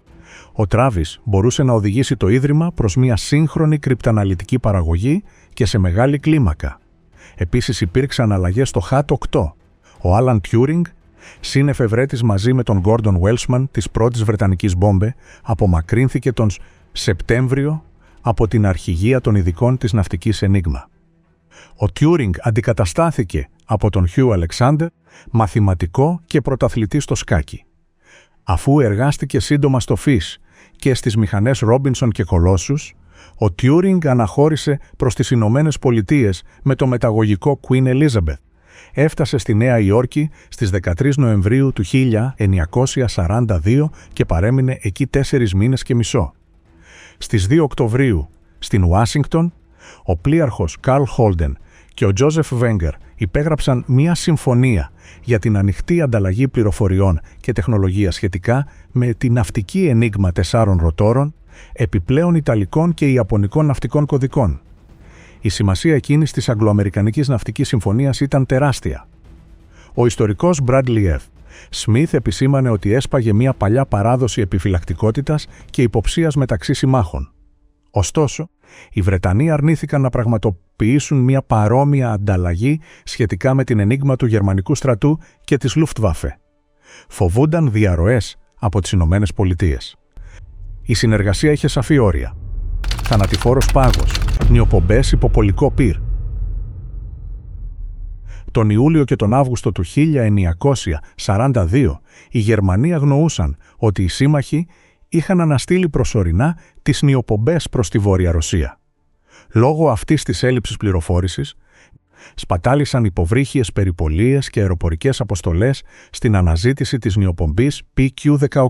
Ο Travis μπορούσε να οδηγήσει το Ίδρυμα προς μια σύγχρονη κρυπταναλυτική παραγωγή και σε μεγάλη κλίμακα. Επίσης υπήρξαν αλλαγές στο HAT-8. Ο Alan Turing, συνεφευρέτης μαζί με τον Gordon Welshman της πρώτης βρετανικής μπόμπε, απομακρύνθηκε τον Σεπτέμβριο από την αρχηγία των ειδικών της ναυτικής Enigma. Ο Turing αντικαταστάθηκε από τον Hugh Alexander, μαθηματικό και πρωταθλητή στο σκάκι. Αφού εργάστηκε σύντομα στο FIS και στις μηχανές Robinson και Colossus, ο Turing αναχώρησε προς τις Ηνωμένες Πολιτείες με το μεταγωγικό Queen Elizabeth. Έφτασε στη Νέα Υόρκη στις 13 Νοεμβρίου του 1942 και παρέμεινε εκεί 4 μήνες και μισό. Στις 2 Οκτωβρίου, στην Ουάσιγκτον, ο πλοίαρχος Carl Holden και ο Joseph Wenger υπέγραψαν μία συμφωνία για την ανοιχτή ανταλλαγή πληροφοριών και τεχνολογία σχετικά με τη ναυτική Enigma 4 ροτόρων, επιπλέον Ιταλικών και Ιαπωνικών ναυτικών κωδικών. Η σημασία εκείνης της Αγγλοαμερικανικής Ναυτικής Συμφωνίας ήταν τεράστια. Ο ιστορικός Bradley F. Smith επισήμανε ότι έσπαγε μια παλιά παράδοση επιφυλακτικότητας και υποψίας μεταξύ συμμάχων. Ωστόσο, οι Βρετανοί αρνήθηκαν να πραγματοποιήσουν μια παρόμοια ανταλλαγή σχετικά με την Enigma του Γερμανικού στρατού και της Luftwaffe. Φοβούνταν διαρροές από τις Ηνωμένες Πολιτείες. Η συνεργασία είχε σαφή όρια. Θανατηφόρος πάγος, νιοπομπές υπό πολικό πυρ. Τον Ιούλιο και τον Αύγουστο του 1942, οι Γερμανοί αγνοούσαν ότι οι σύμμαχοι είχαν αναστείλει προσωρινά τις νιοπομπές προς τη Βόρεια Ρωσία. Λόγω αυτής της έλλειψης πληροφόρησης, σπατάλησαν υποβρύχιες περιπολίες και αεροπορικές αποστολές στην αναζήτηση της νιοπομπής PQ-18,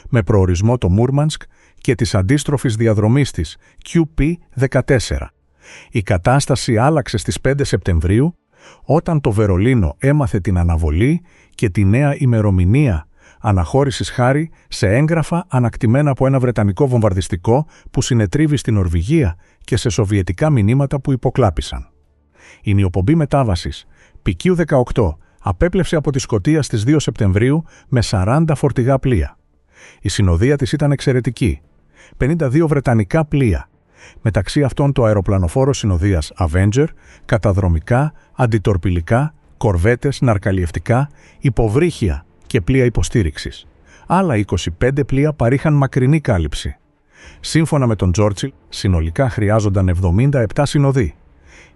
με προορισμό το Μούρμανσκ και της αντίστροφης διαδρομής της QP-14. Η κατάσταση άλλαξε στις 5 Σεπτεμβρίου, όταν το Βερολίνο έμαθε την αναβολή και τη νέα ημερομηνία αναχώρησης χάρη σε έγγραφα ανακτημένα από ένα βρετανικό βομβαρδιστικό που συνετρίβει στην Νορβηγία και σε σοβιετικά μηνύματα που υποκλάπησαν. Η νιοπομπή μετάβασης PQ-18 απέπλευσε από τη Σκωτία στις 2 Σεπτεμβρίου με 40 φορτηγά πλοία. Η συνοδεία της ήταν εξαιρετική. 52 βρετανικά πλοία. Μεταξύ αυτών το αεροπλανοφόρο συνοδείας Avenger, καταδρομικά, αντιτορπιλικά, κορβέτες, ναρκαλιευτικά, υποβρύχια και πλοία υποστήριξης. Άλλα 25 πλοία παρήχαν μακρινή κάλυψη. Σύμφωνα με τον Τζόρτσιλ, συνολικά χρειάζονταν 77 συνοδοί.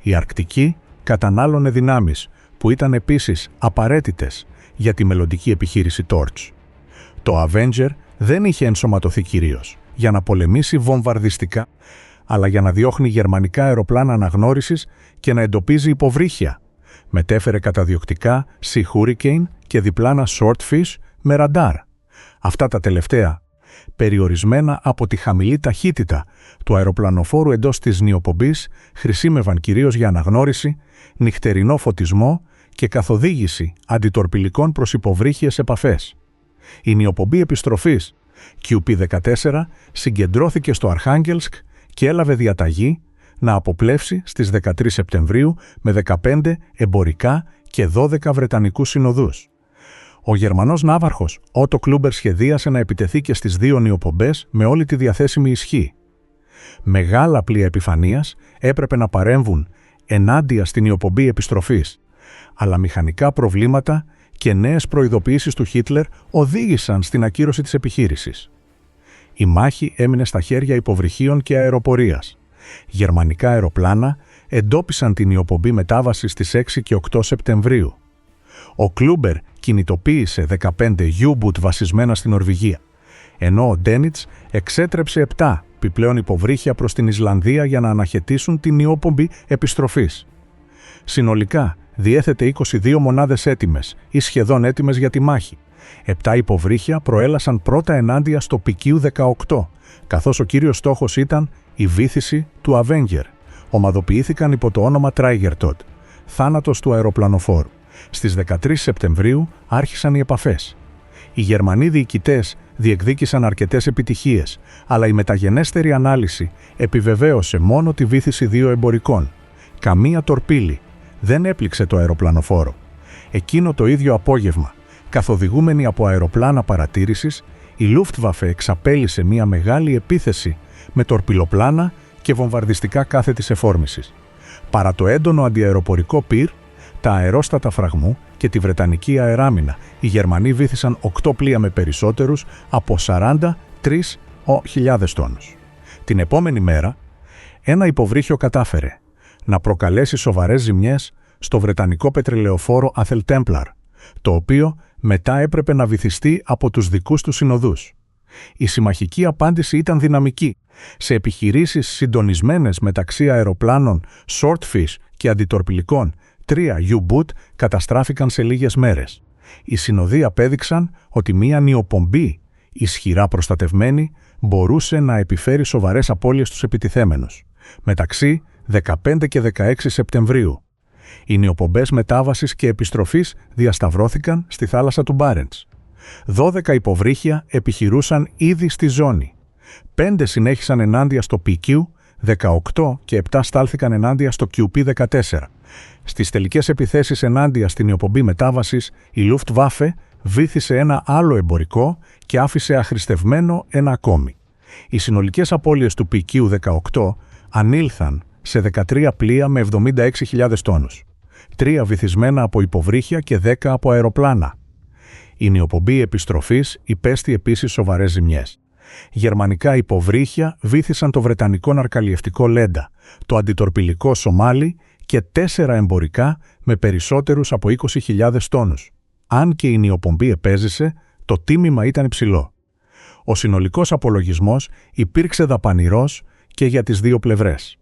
Η Αρκτική κατανάλωνε δυνάμεις που ήταν επίσης απαραίτητες για τη μελλοντική επιχείρηση Torch. Το Avenger δεν είχε ενσωματωθεί κυρίως για να πολεμήσει βομβαρδιστικά, αλλά για να διώχνει γερμανικά αεροπλάνα αναγνώρισης και να εντοπίζει υποβρύχια. Μετέφερε καταδιοκτικά Sea Hurricane και διπλάνα Swordfish με ραντάρ. Αυτά τα τελευταία, περιορισμένα από τη χαμηλή ταχύτητα του αεροπλανοφόρου εντός της νιοπομπής, χρησίμευαν κυρίως για αναγνώριση, νυχτερινό φωτισμό και καθοδήγηση αντιτορπιλικών προς υποβρύχιες επαφές. Η νιοπομπή επιστροφής QP-14 συγκεντρώθηκε στο Αρχάγγελσκ και έλαβε διαταγή να αποπλεύσει στις 13 Σεπτεμβρίου με 15 εμπορικά και 12 βρετανικούς συνοδούς. Ο Γερμανός ναύαρχος Ότο Κλούμπερ σχεδίασε να επιτεθεί και στις δύο νιοπομπές με όλη τη διαθέσιμη ισχύ. Μεγάλα πλοία επιφανείας έπρεπε να παρέμβουν ενάντια στην νιοπομπή επιστροφής, αλλά μηχανικά προβλήματα και νέες προειδοποιήσεις του Χίτλερ οδήγησαν στην ακύρωση της επιχείρησης. Η μάχη έμεινε στα χέρια υποβρυχίων και αεροπορίας. Γερμανικά αεροπλάνα εντόπισαν την νιοπομπή μετάβασης στις 6 και 8 Σεπτεμβρίου. Ο Κλούμπερ κινητοποίησε 15 U-boot βασισμένα στην Νορβηγία, ενώ ο Ντένιτς εξέτρεψε 7 επιπλέον υποβρύχια προς την Ισλανδία για να αναχαιτήσουν την νιοπομπή επιστροφής. Συνολικά διέθετε 22 μονάδες έτοιμες ή σχεδόν έτοιμες για τη μάχη. 7 υποβρύχια προέλασαν πρώτα ενάντια στο PQ-18, καθώς ο κύριος στόχος ήταν η βύθιση του Avenger. Ομαδοποιήθηκαν υπό το όνομα Triggertod, θάνατος του αεροπλανοφόρου. Στις 13 Σεπτεμβρίου άρχισαν οι επαφές. Οι Γερμανοί διοικητές διεκδίκησαν αρκετές επιτυχίες, αλλά η μεταγενέστερη ανάλυση επιβεβαίωσε μόνο τη βύθιση 2 εμπορικών. Καμία τορπίλη δεν έπληξε το αεροπλανοφόρο. Εκείνο το ίδιο απόγευμα, καθοδηγούμενοι από αεροπλάνα παρατήρησης, η Luftwaffe εξαπέλυσε μια μεγάλη επίθεση με τορπιλοπλάνα και βομβαρδιστικά κάθετης εφόρμησης. Παρά το έντονο αντιαεροπορικό πυρ, τα αερόστατα φραγμού και τη Βρετανική αεράμινα, οι Γερμανοί βύθισαν 8 πλοία με περισσότερους από 43.000 τόνους. Την επόμενη μέρα, ένα υποβρύχιο κατάφερε να προκαλέσει σοβαρές ζημιές στο βρετανικό πετρελαιοφόρο Athel Templar, το οποίο μετά έπρεπε να βυθιστεί από τους δικούς του συνοδούς. Η συμμαχική απάντηση ήταν δυναμική. Σε επιχειρήσεις συντονισμένες μεταξύ αεροπλάνων Swordfish και αντιτορπιλικών, 3 U-boot καταστράφηκαν σε λίγες μέρες. Οι συνοδοί απέδειξαν ότι μία νιοπομπή ισχυρά προστατευμένη μπορούσε να επιφέρει σοβαρές απώλειες στους επιτιθέμενους. Μεταξύ 15 και 16 Σεπτεμβρίου, οι νιοπομπές μετάβασης και επιστροφής διασταυρώθηκαν στη θάλασσα του Μπάρεντς. 12 υποβρύχια επιχειρούσαν ήδη στη ζώνη. 5 συνέχισαν ενάντια στο PQ, 18 και 7 στάλθηκαν ενάντια στο QP-14. Στις τελικές επιθέσεις ενάντια στην νιοπομπή μετάβασης, η Luftwaffe βύθισε ένα άλλο εμπορικό και άφησε αχρηστευμένο ένα ακόμη. Οι συνολικές απώλειες του PQ-18 ανήλθαν σε 13 πλοία με 76.000 τόνους. 3 βυθισμένα από υποβρύχια και 10 από αεροπλάνα. Η νιοπομπή επιστροφής υπέστη επίσης σοβαρές ζημιές. Γερμανικά υποβρύχια βύθισαν το βρετανικό ναρκαλιευτικό Λέντα, το αντιτορπιλικό Σομάλι και 4 εμπορικά με περισσότερους από 20.000 τόνους. Αν και η νιοπομπή επέζησε, το τίμημα ήταν υψηλό. Ο συνολικός απολογισμός υπήρξε δαπανηρός και για τις δύο πλευρές.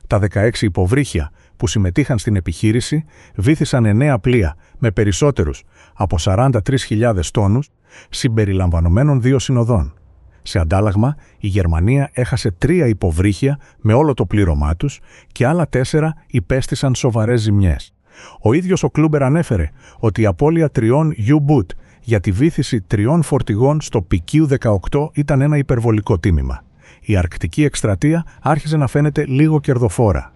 Τα 16 υποβρύχια που συμμετείχαν στην επιχείρηση βύθισαν 9 πλοία με περισσότερους από 43.000 τόνους, συμπεριλαμβανομένων 2 συνοδών. Σε αντάλλαγμα, η Γερμανία έχασε 3 υποβρύχια με όλο το πλήρωμά τους και άλλα 4 υπέστησαν σοβαρές ζημιές. Ο ίδιος ο Κλούμπερ ανέφερε ότι η απώλεια 3 U-boot για τη βύθιση 3 φορτηγών στο PQ-18 ήταν ένα υπερβολικό τίμημα. Η αρκτική εκστρατεία άρχιζε να φαίνεται λίγο κερδοφόρα.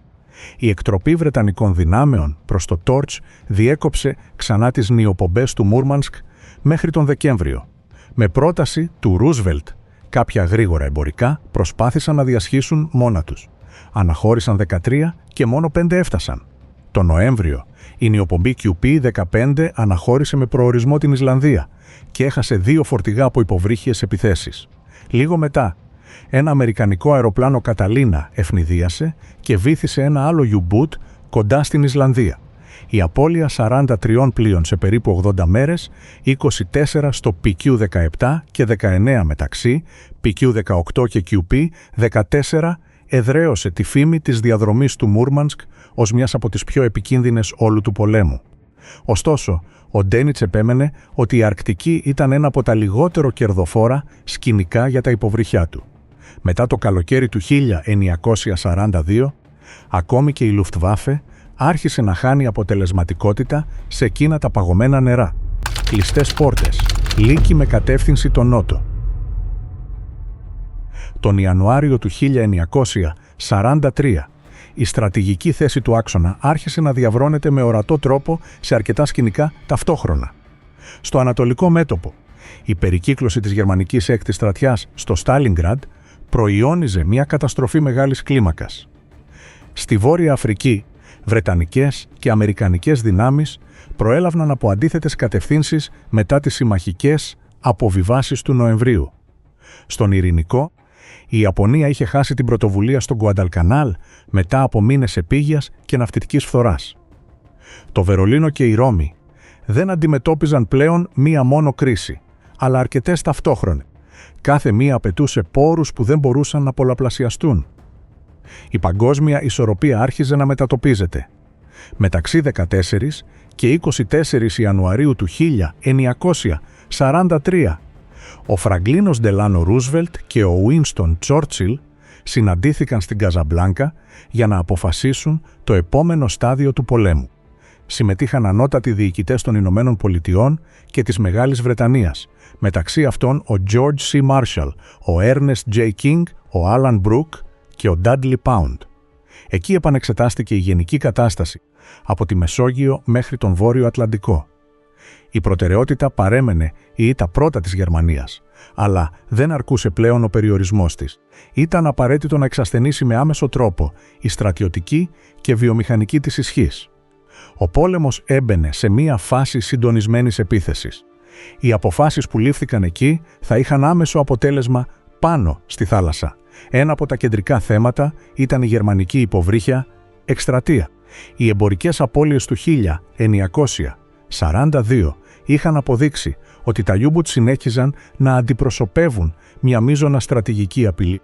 Η εκτροπή Βρετανικών δυνάμεων προς το Torch διέκοψε ξανά τις νιοπομπές του Μούρμανσκ μέχρι τον Δεκέμβριο. Με πρόταση του Ρούσβελτ, κάποια γρήγορα εμπορικά προσπάθησαν να διασχίσουν μόνα τους. Αναχώρησαν 13 και μόνο 5 έφτασαν. Το Νοέμβριο, η νιοπομπή QP-15 αναχώρησε με προορισμό την Ισλανδία και έχασε 2 φορτηγά από υποβρύχιες επιθέσεις. Λίγο μετά, ένα αμερικανικό αεροπλάνο Καταλίνα ευνηδίασε και βύθισε ένα άλλο U-boot κοντά στην Ισλανδία. Η απώλεια 43 πλοίων σε περίπου 80 μέρες, 24 στο PQ-17 και 19 μεταξύ, PQ-18 και QP-14, εδραίωσε τη φήμη της διαδρομής του Μούρμανσκ ως μιας από τις πιο επικίνδυνες όλου του πολέμου. Ωστόσο, ο Ντένιτς επέμενε ότι η Αρκτική ήταν ένα από τα λιγότερο κερδοφόρα σκηνικά για τα υποβρυχιά του. Μετά το καλοκαίρι του 1942, ακόμη και η Λουφτβάφε άρχισε να χάνει αποτελεσματικότητα σε εκείνα τα παγωμένα νερά. Κλειστές πόρτες, λύκη με κατεύθυνση τον νότο. Τον Ιανουάριο του 1943, η στρατηγική θέση του άξονα άρχισε να διαβρώνεται με ορατό τρόπο σε αρκετά σκηνικά ταυτόχρονα. Στο ανατολικό μέτωπο, η περικύκλωση της γερμανικής έκτης στρατιάς στο Στάλινγκραντ προϊόνιζε μια καταστροφή μεγάλης κλίμακας. Στη Βόρεια Αφρική, βρετανικές και αμερικανικές δυνάμεις προέλαβαν από αντίθετες κατευθύνσεις μετά τις συμμαχικές αποβιβάσεις του Νοεμβρίου. Στον Ειρηνικό, η Ιαπωνία είχε χάσει την πρωτοβουλία στον Γκουανταλκανάλ μετά από μήνες επίγειας και ναυτικής φθοράς. Το Βερολίνο και η Ρώμη δεν αντιμετώπιζαν πλέον μία μόνο κρίση, αλλά αρκετές ταυτόχρονα. Κάθε μία απαιτούσε πόρους που δεν μπορούσαν να πολλαπλασιαστούν. Η παγκόσμια ισορροπία άρχιζε να μετατοπίζεται. Μεταξύ 14 και 24 Ιανουαρίου του 1943, ο Φραγκλίνος Ντελάνο Ρούσβελτ και ο Ουίνστον Τσόρτσιλ συναντήθηκαν στην Καζαμπλάνκα για να αποφασίσουν το επόμενο στάδιο του πολέμου. Συμμετείχαν ανώτατοι διοικητές των Ηνωμένων Πολιτειών και της Μεγάλης Βρετανίας, μεταξύ αυτών ο George C. Marshall, ο Ernest J. King, ο Alan Brooke και ο Dudley Pound. Εκεί επανεξετάστηκε η γενική κατάσταση, από τη Μεσόγειο μέχρι τον Βόρειο Ατλαντικό. Η προτεραιότητα παρέμενε η ήττα πρώτα της Γερμανίας, αλλά δεν αρκούσε πλέον ο περιορισμός της. Ήταν απαραίτητο να εξασθενήσει με άμεσο τρόπο η στρατιωτική και βιομηχανική της ισχύς. Ο πόλεμος έμπαινε σε μία φάση συντονισμένης επίθεσης. Οι αποφάσεις που λήφθηκαν εκεί θα είχαν άμεσο αποτέλεσμα πάνω στη θάλασσα. Ένα από τα κεντρικά θέματα ήταν η γερμανική υποβρύχια εκστρατεία. Οι εμπορικές απώλειες του 1942 είχαν αποδείξει ότι τα U-boot συνέχιζαν να αντιπροσωπεύουν μια μείζωνα στρατηγική απειλή.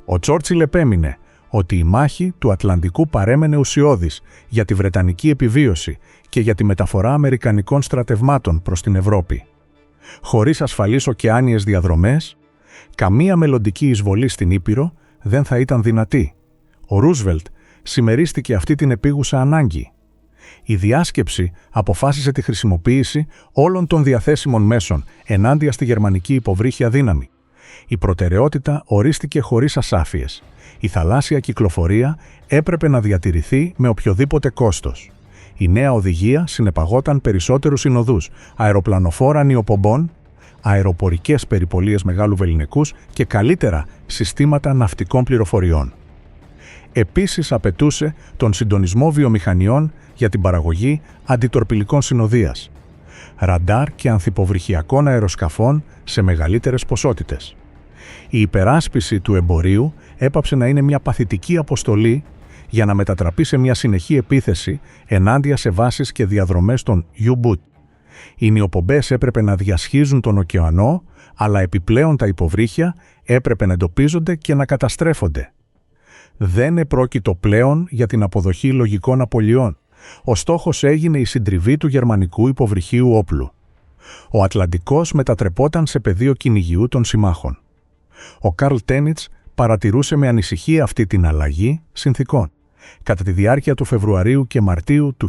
Ο Τσόρτσιλ επέμεινε ότι η μάχη του Ατλαντικού παρέμενε ουσιώδης για τη βρετανική επιβίωση και για τη μεταφορά αμερικανικών στρατευμάτων προς την Ευρώπη. Χωρίς ασφαλείς ωκεάνιες διαδρομές, καμία μελλοντική εισβολή στην Ήπειρο δεν θα ήταν δυνατή. Ο Ρούσβελτ συμμερίστηκε αυτή την επίγουσα ανάγκη. Η διάσκεψη αποφάσισε τη χρησιμοποίηση όλων των διαθέσιμων μέσων ενάντια στη γερμανική υποβρύχια δύναμη. Η προτεραιότητα ορίστηκε χωρίς ασάφειες. Η θαλάσσια κυκλοφορία έπρεπε να διατηρηθεί με οποιοδήποτε κόστος. Η νέα οδηγία συνεπαγόταν περισσότερους συνοδούς, αεροπλανοφόρα νιοπομπών, αεροπορικές περιπολίες μεγάλου βεληνικούς και καλύτερα συστήματα ναυτικών πληροφοριών. Επίσης απαιτούσε τον συντονισμό βιομηχανιών για την παραγωγή αντιτορπιλικών συνοδείας, ραντάρ και ανθυποβρυχιακών αεροσκαφών σε μεγαλύτερες ποσότητες. Η υπεράσπιση του εμπορίου έπαψε να είναι μια παθητική αποστολή για να μετατραπεί σε μια συνεχή επίθεση ενάντια σε βάσεις και διαδρομές των U-boot. Οι νιοπομπές έπρεπε να διασχίζουν τον ωκεανό, αλλά επιπλέον τα υποβρύχια έπρεπε να εντοπίζονται και να καταστρέφονται. Δεν επρόκειτο πλέον για την αποδοχή λογικών απολειών. Ο στόχος έγινε η συντριβή του γερμανικού υποβρυχίου όπλου. Ο Ατλαντικός μετατρεπόταν σε πεδίο κυνηγιού των συμμάχων. Ο Καρλ Τένιτς παρατηρούσε με ανησυχία αυτή την αλλαγή συνθηκών. Κατά τη διάρκεια του Φεβρουαρίου και Μαρτίου του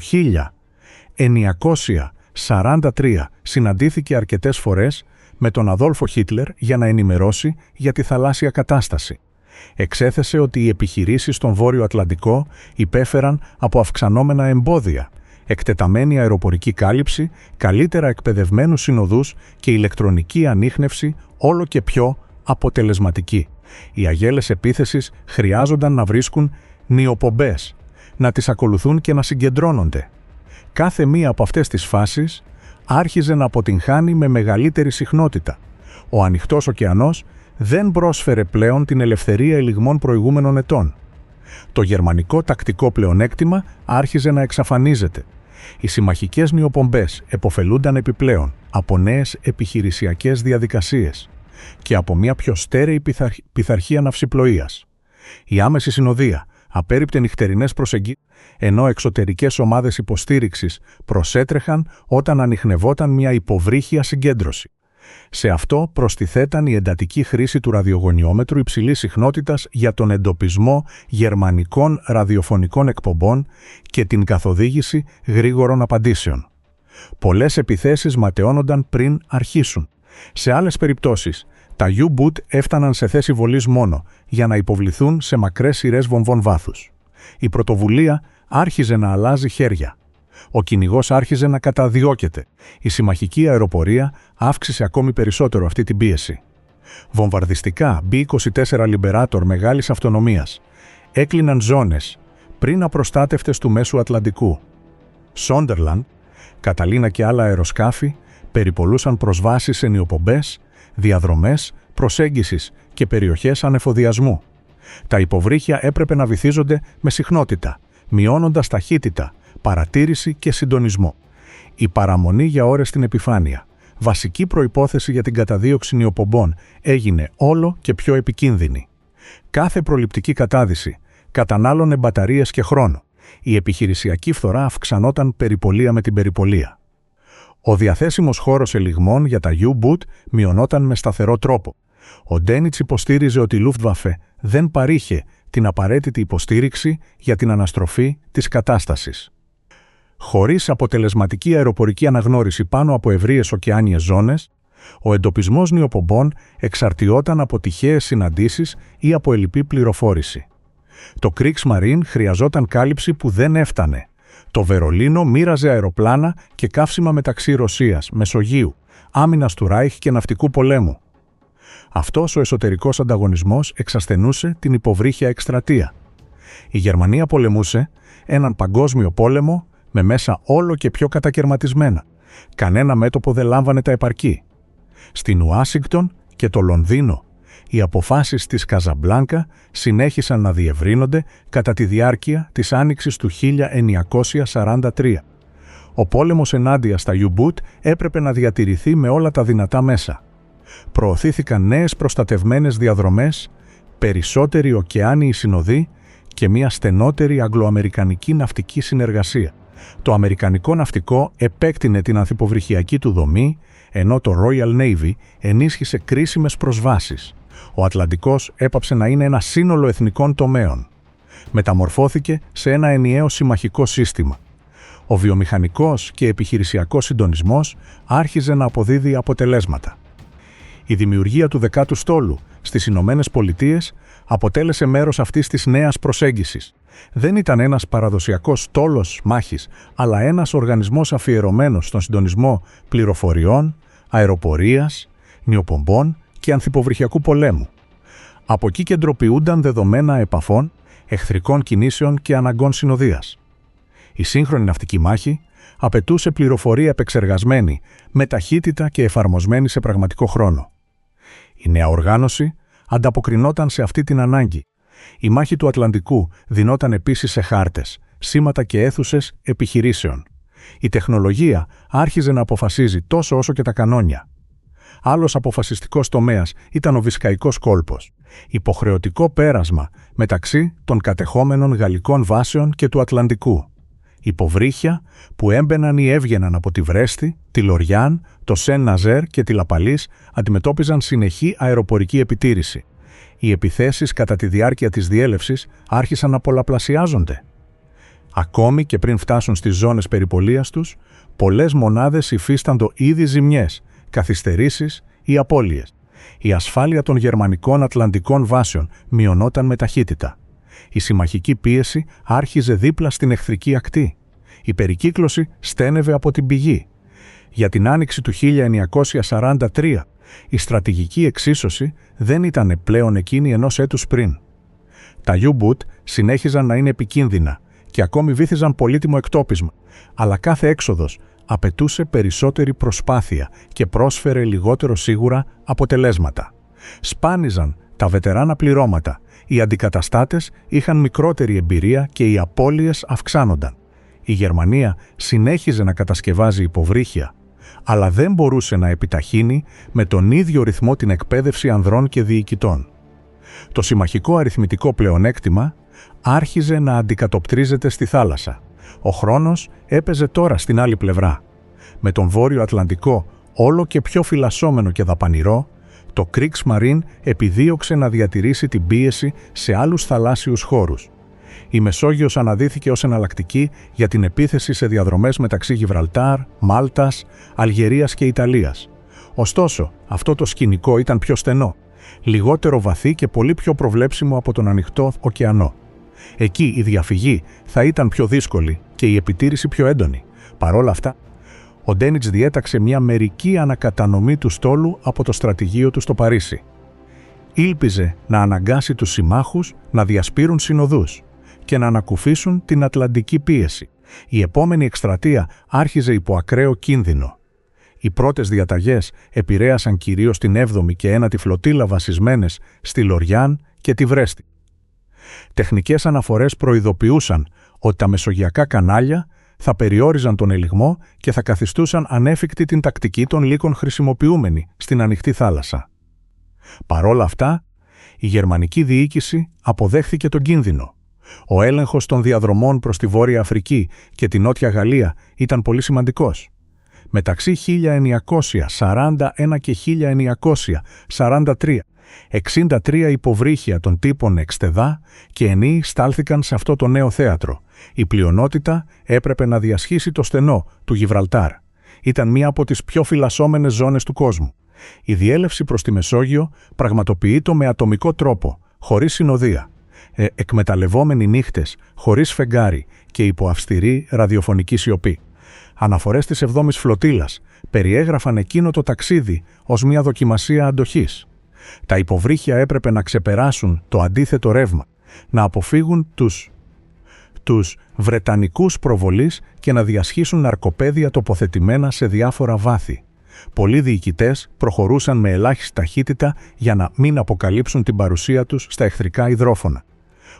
1943 συναντήθηκε αρκετές φορές με τον Αδόλφο Χίτλερ για να ενημερώσει για τη θαλάσσια κατάσταση. Εξέθεσε ότι οι επιχειρήσεις στον Βόρειο Ατλαντικό υπέφεραν από αυξανόμενα εμπόδια, εκτεταμένη αεροπορική κάλυψη, καλύτερα εκπαιδευμένους συνοδούς και ηλεκτρονική ανίχνευση όλο και πιο αποτελεσματική. Οι αγέλες επίθεσης χρειάζονταν να βρίσκουν νιοπομπές, να τις ακολουθούν και να συγκεντρώνονται. Κάθε μία από αυτές τις φάσεις άρχιζε να αποτυγχάνει με μεγαλύτερη συχνότητα. Ο ανοιχτός ωκεανός δεν πρόσφερε πλέον την ελευθερία ελιγμών προηγούμενων ετών. Το γερμανικό τακτικό πλεονέκτημα άρχιζε να εξαφανίζεται. Οι συμμαχικές νιοπομπές επωφελούνταν επιπλέον από νέες επιχειρησιακές διαδικασίες και από μια πιο στέρεη πειθαρχία ναυσιπλοείας. Η άμεση συνοδεία απέρριπτε νυχτερινές προσεγγίσεις, ενώ εξωτερικές ομάδες υποστήριξης προσέτρεχαν όταν ανιχνευόταν μια υποβρύχια συγκέντρωση. Σε αυτό προστιθέταν η εντατική χρήση του ραδιογωνιόμετρου υψηλής συχνότητας για τον εντοπισμό γερμανικών ραδιοφωνικών εκπομπών και την καθοδήγηση γρήγορων απαντήσεων. Πολλές επιθέσεις ματαιώνονταν πριν αρχίσουν. Σε άλλες περιπτώσεις, τα U-Boot έφταναν σε θέση βολής μόνο για να υποβληθούν σε μακρές σειρές βομβών βάθους. Η πρωτοβουλία άρχιζε να αλλάζει χέρια. Ο κυνηγός άρχιζε να καταδιώκεται. Η συμμαχική αεροπορία αύξησε ακόμη περισσότερο αυτή την πίεση. Βομβαρδιστικά B-24 Liberator μεγάλης αυτονομίας έκλειναν ζώνες πριν απροστάτευτες του Μέσου Ατλαντικού. Σόντερλαντ, Καταλίνα και άλλα αεροσκάφη περιπολούσαν προσβάσεις σε νιοπομπές, διαδρομές προσέγγισης και περιοχές ανεφοδιασμού. Τα υποβρύχια έπρεπε να βυθίζονται με συχνότητα, μειώνοντας ταχύτητα, παρατήρηση και συντονισμό. Η παραμονή για ώρες στην επιφάνεια, βασική προϋπόθεση για την καταδίωξη νιοπομπών, έγινε όλο και πιο επικίνδυνη. Κάθε προληπτική κατάδυση κατανάλωνε μπαταρίες και χρόνο. Η επιχειρησιακή φθορά αυξανόταν περιπολία με την περιπολία. Ο διαθέσιμος χώρος ελιγμών για τα U-Boot μειωνόταν με σταθερό τρόπο. Ο Ντένιτς υποστήριζε ότι η Luftwaffe δεν παρήχε την απαραίτητη υποστήριξη για την αναστροφή της κατάστασης. Χωρίς αποτελεσματική αεροπορική αναγνώριση πάνω από ευρείες ωκεάνιες ζώνες, ο εντοπισμός νιοπομπών εξαρτιόταν από τυχαίες συναντήσεις ή από ελλειπή πληροφόρηση. Το Kriegsmarine χρειαζόταν κάλυψη που δεν έφτανε. Το Βερολίνο μοίραζε αεροπλάνα και καύσιμα μεταξύ Ρωσίας, Μεσογείου, άμυνας του Ράιχ και ναυτικού πολέμου. Αυτός ο εσωτερικός ανταγωνισμός εξασθενούσε την υποβρύχια εκστρατεία. Η Γερμανία πολεμούσε έναν παγκόσμιο πόλεμο με μέσα όλο και πιο κατακαιρματισμένα. Κανένα μέτωπο δεν λάμβανε τα επαρκή. Στην Ουάσιγκτον και το Λονδίνο, οι αποφάσεις της Καζαμπλάνκα συνέχισαν να διευρύνονται κατά τη διάρκεια της άνοιξης του 1943. Ο πόλεμος ενάντια στα U-Boot έπρεπε να διατηρηθεί με όλα τα δυνατά μέσα. Προωθήθηκαν νέες προστατευμένες διαδρομές, περισσότεροι ωκεάνιοι συνοδοί και μια στενότερη αγγλοαμερικανική ναυτική συνεργασία. Το αμερικανικό ναυτικό επέκτηνε την ανθυποβρυχιακή του δομή, ενώ το Royal Navy ενίσχυσε κρίσιμες προσβάσεις. Ο Ατλαντικός έπαψε να είναι ένα σύνολο εθνικών τομέων. Μεταμορφώθηκε σε ένα ενιαίο συμμαχικό σύστημα. Ο βιομηχανικός και επιχειρησιακός συντονισμός άρχιζε να αποδίδει αποτελέσματα. Η δημιουργία του 10ου στόλου στις Ηνωμένες Πολιτείες αποτέλεσε μέρος αυτής της νέας προσέγγισης. Δεν ήταν ένας παραδοσιακός στόλος μάχης, αλλά ένας οργανισμός αφιερωμένος στον συντονισμό πληροφοριών, αεροπορίας, νιοπομπών και ανθυποβρυχιακού πολέμου. Από εκεί κεντροποιούνταν δεδομένα επαφών, εχθρικών κινήσεων και αναγκών συνοδείας. Η σύγχρονη ναυτική μάχη απαιτούσε πληροφορία επεξεργασμένη, με ταχύτητα και εφαρμοσμένη σε πραγματικό χρόνο. Η νέα οργάνωση ανταποκρινόταν σε αυτή την ανάγκη. Η μάχη του Ατλαντικού δινόταν επίσης σε χάρτες, σήματα και αίθουσες επιχειρήσεων. Η τεχνολογία άρχιζε να αποφασίζει τόσο όσο και τα κανόνια. Άλλος αποφασιστικός τομέας ήταν ο Βυσκαϊκός κόλπος, υποχρεωτικό πέρασμα μεταξύ των κατεχόμενων γαλλικών βάσεων και του Ατλαντικού. Υποβρύχια που έμπαιναν ή έβγαιναν από τη Βρέστη, τη Λοριάν, το Σεν Ναζέρ και τη Λαπαλής αντιμετώπιζαν συνεχή αεροπορική επιτήρηση. Οι επιθέσεις κατά τη διάρκεια της διέλευσης άρχισαν να πολλαπλασιάζονται. Ακόμη και πριν φτάσουν στις ζώνες περιπολίας τους, πολλές μονάδες υφίσταντο ήδη ζημιές, καθυστερήσεις ή απώλειες. Η ασφάλεια των γερμανικών ατλαντικών βάσεων μειωνόταν με ταχύτητα. Η συμμαχική πίεση άρχιζε δίπλα στην εχθρική ακτή. Η περικύκλωση στένευε από την πηγή. Για την άνοιξη του 1943, η στρατηγική εξίσωση δεν ήταν πλέον εκείνη ενός έτους πριν. Τα U-Boot συνέχιζαν να είναι επικίνδυνα και ακόμη βύθιζαν πολύτιμο εκτόπισμα, αλλά κάθε έξοδος απαιτούσε περισσότερη προσπάθεια και πρόσφερε λιγότερο σίγουρα αποτελέσματα. Σπάνιζαν τα βετεράνα πληρώματα, οι αντικαταστάτες είχαν μικρότερη εμπειρία και οι απώλειες αυξάνονταν. Η Γερμανία συνέχιζε να κατασκευάζει υποβρύχια, αλλά δεν μπορούσε να επιταχύνει με τον ίδιο ρυθμό την εκπαίδευση ανδρών και διοικητών. Το συμμαχικό αριθμητικό πλεονέκτημα άρχιζε να αντικατοπτρίζεται στη θάλασσα. Ο χρόνος έπαιζε τώρα στην άλλη πλευρά. Με τον Βόρειο Ατλαντικό όλο και πιο φυλασσόμενο και δαπανηρό, το Kriegsmarine επιδίωξε να διατηρήσει την πίεση σε άλλους θαλάσσιους χώρους. Η Μεσόγειος αναδύθηκε ως εναλλακτική για την επίθεση σε διαδρομές μεταξύ Γιβραλτάρ, Μάλτας, Αλγερίας και Ιταλίας. Ωστόσο, αυτό το σκηνικό ήταν πιο στενό, λιγότερο βαθύ και πολύ πιο προβλέψιμο από τον ανοιχτό ωκεανό. Εκεί η διαφυγή θα ήταν πιο δύσκολη και η επιτήρηση πιο έντονη. Παρόλα αυτά, ο Ντένιτς διέταξε μια μερική ανακατανομή του στόλου από το στρατηγείο του στο Παρίσι. Ήλπιζε να αναγκάσει τους συμμάχους να διασπείρουν συνοδούς και να ανακουφίσουν την ατλαντική πίεση. Η επόμενη εκστρατεία άρχιζε υπό ακραίο κίνδυνο. Οι πρώτες διαταγές επηρέασαν κυρίως την 7η και 9η φλωτίλα βασισμένες στη Λοριάν και τη Βρέστη. Τεχνικές αναφορές προειδοποιούσαν ότι τα μεσογειακά κανάλια θα περιόριζαν τον ελιγμό και θα καθιστούσαν ανέφικτη την τακτική των λύκων χρησιμοποιούμενη στην ανοιχτή θάλασσα. Παρόλα αυτά, η γερμανική διοίκηση αποδέχθηκε τον κίνδυνο. Ο έλεγχος των διαδρομών προς τη Βόρεια Αφρική και τη Νότια Γαλλία ήταν πολύ σημαντικός. Μεταξύ 1941 και 1943, 63 υποβρύχια των τύπων Εξτεδά και Ενή στάλθηκαν σε αυτό το νέο θέατρο. Η πλειονότητα έπρεπε να διασχίσει το στενό του Γιβραλτάρ. Ήταν μία από τις πιο φυλασσόμενες ζώνες του κόσμου. Η διέλευση προς τη Μεσόγειο πραγματοποιείται με ατομικό τρόπο, χωρίς συνοδεία, εκμεταλλευόμενοι νύχτες, χωρίς φεγγάρι και υπό αυστηρή ραδιοφωνική σιωπή. Αναφορές της 7ης φλωτίλας περιέγραφαν εκείνο το ταξίδι ως μια δοκιμασία αντοχής. Τα υποβρύχια έπρεπε να ξεπεράσουν το αντίθετο ρεύμα, να αποφύγουν τους βρετανικούς προβολείς και να διασχίσουν ναρκοπαίδια τοποθετημένα σε διάφορα βάθη. Πολλοί διοικητές προχωρούσαν με ελάχιστη ταχύτητα για να μην αποκαλύψουν την παρουσία τους στα εχθρικά υδρόφωνα.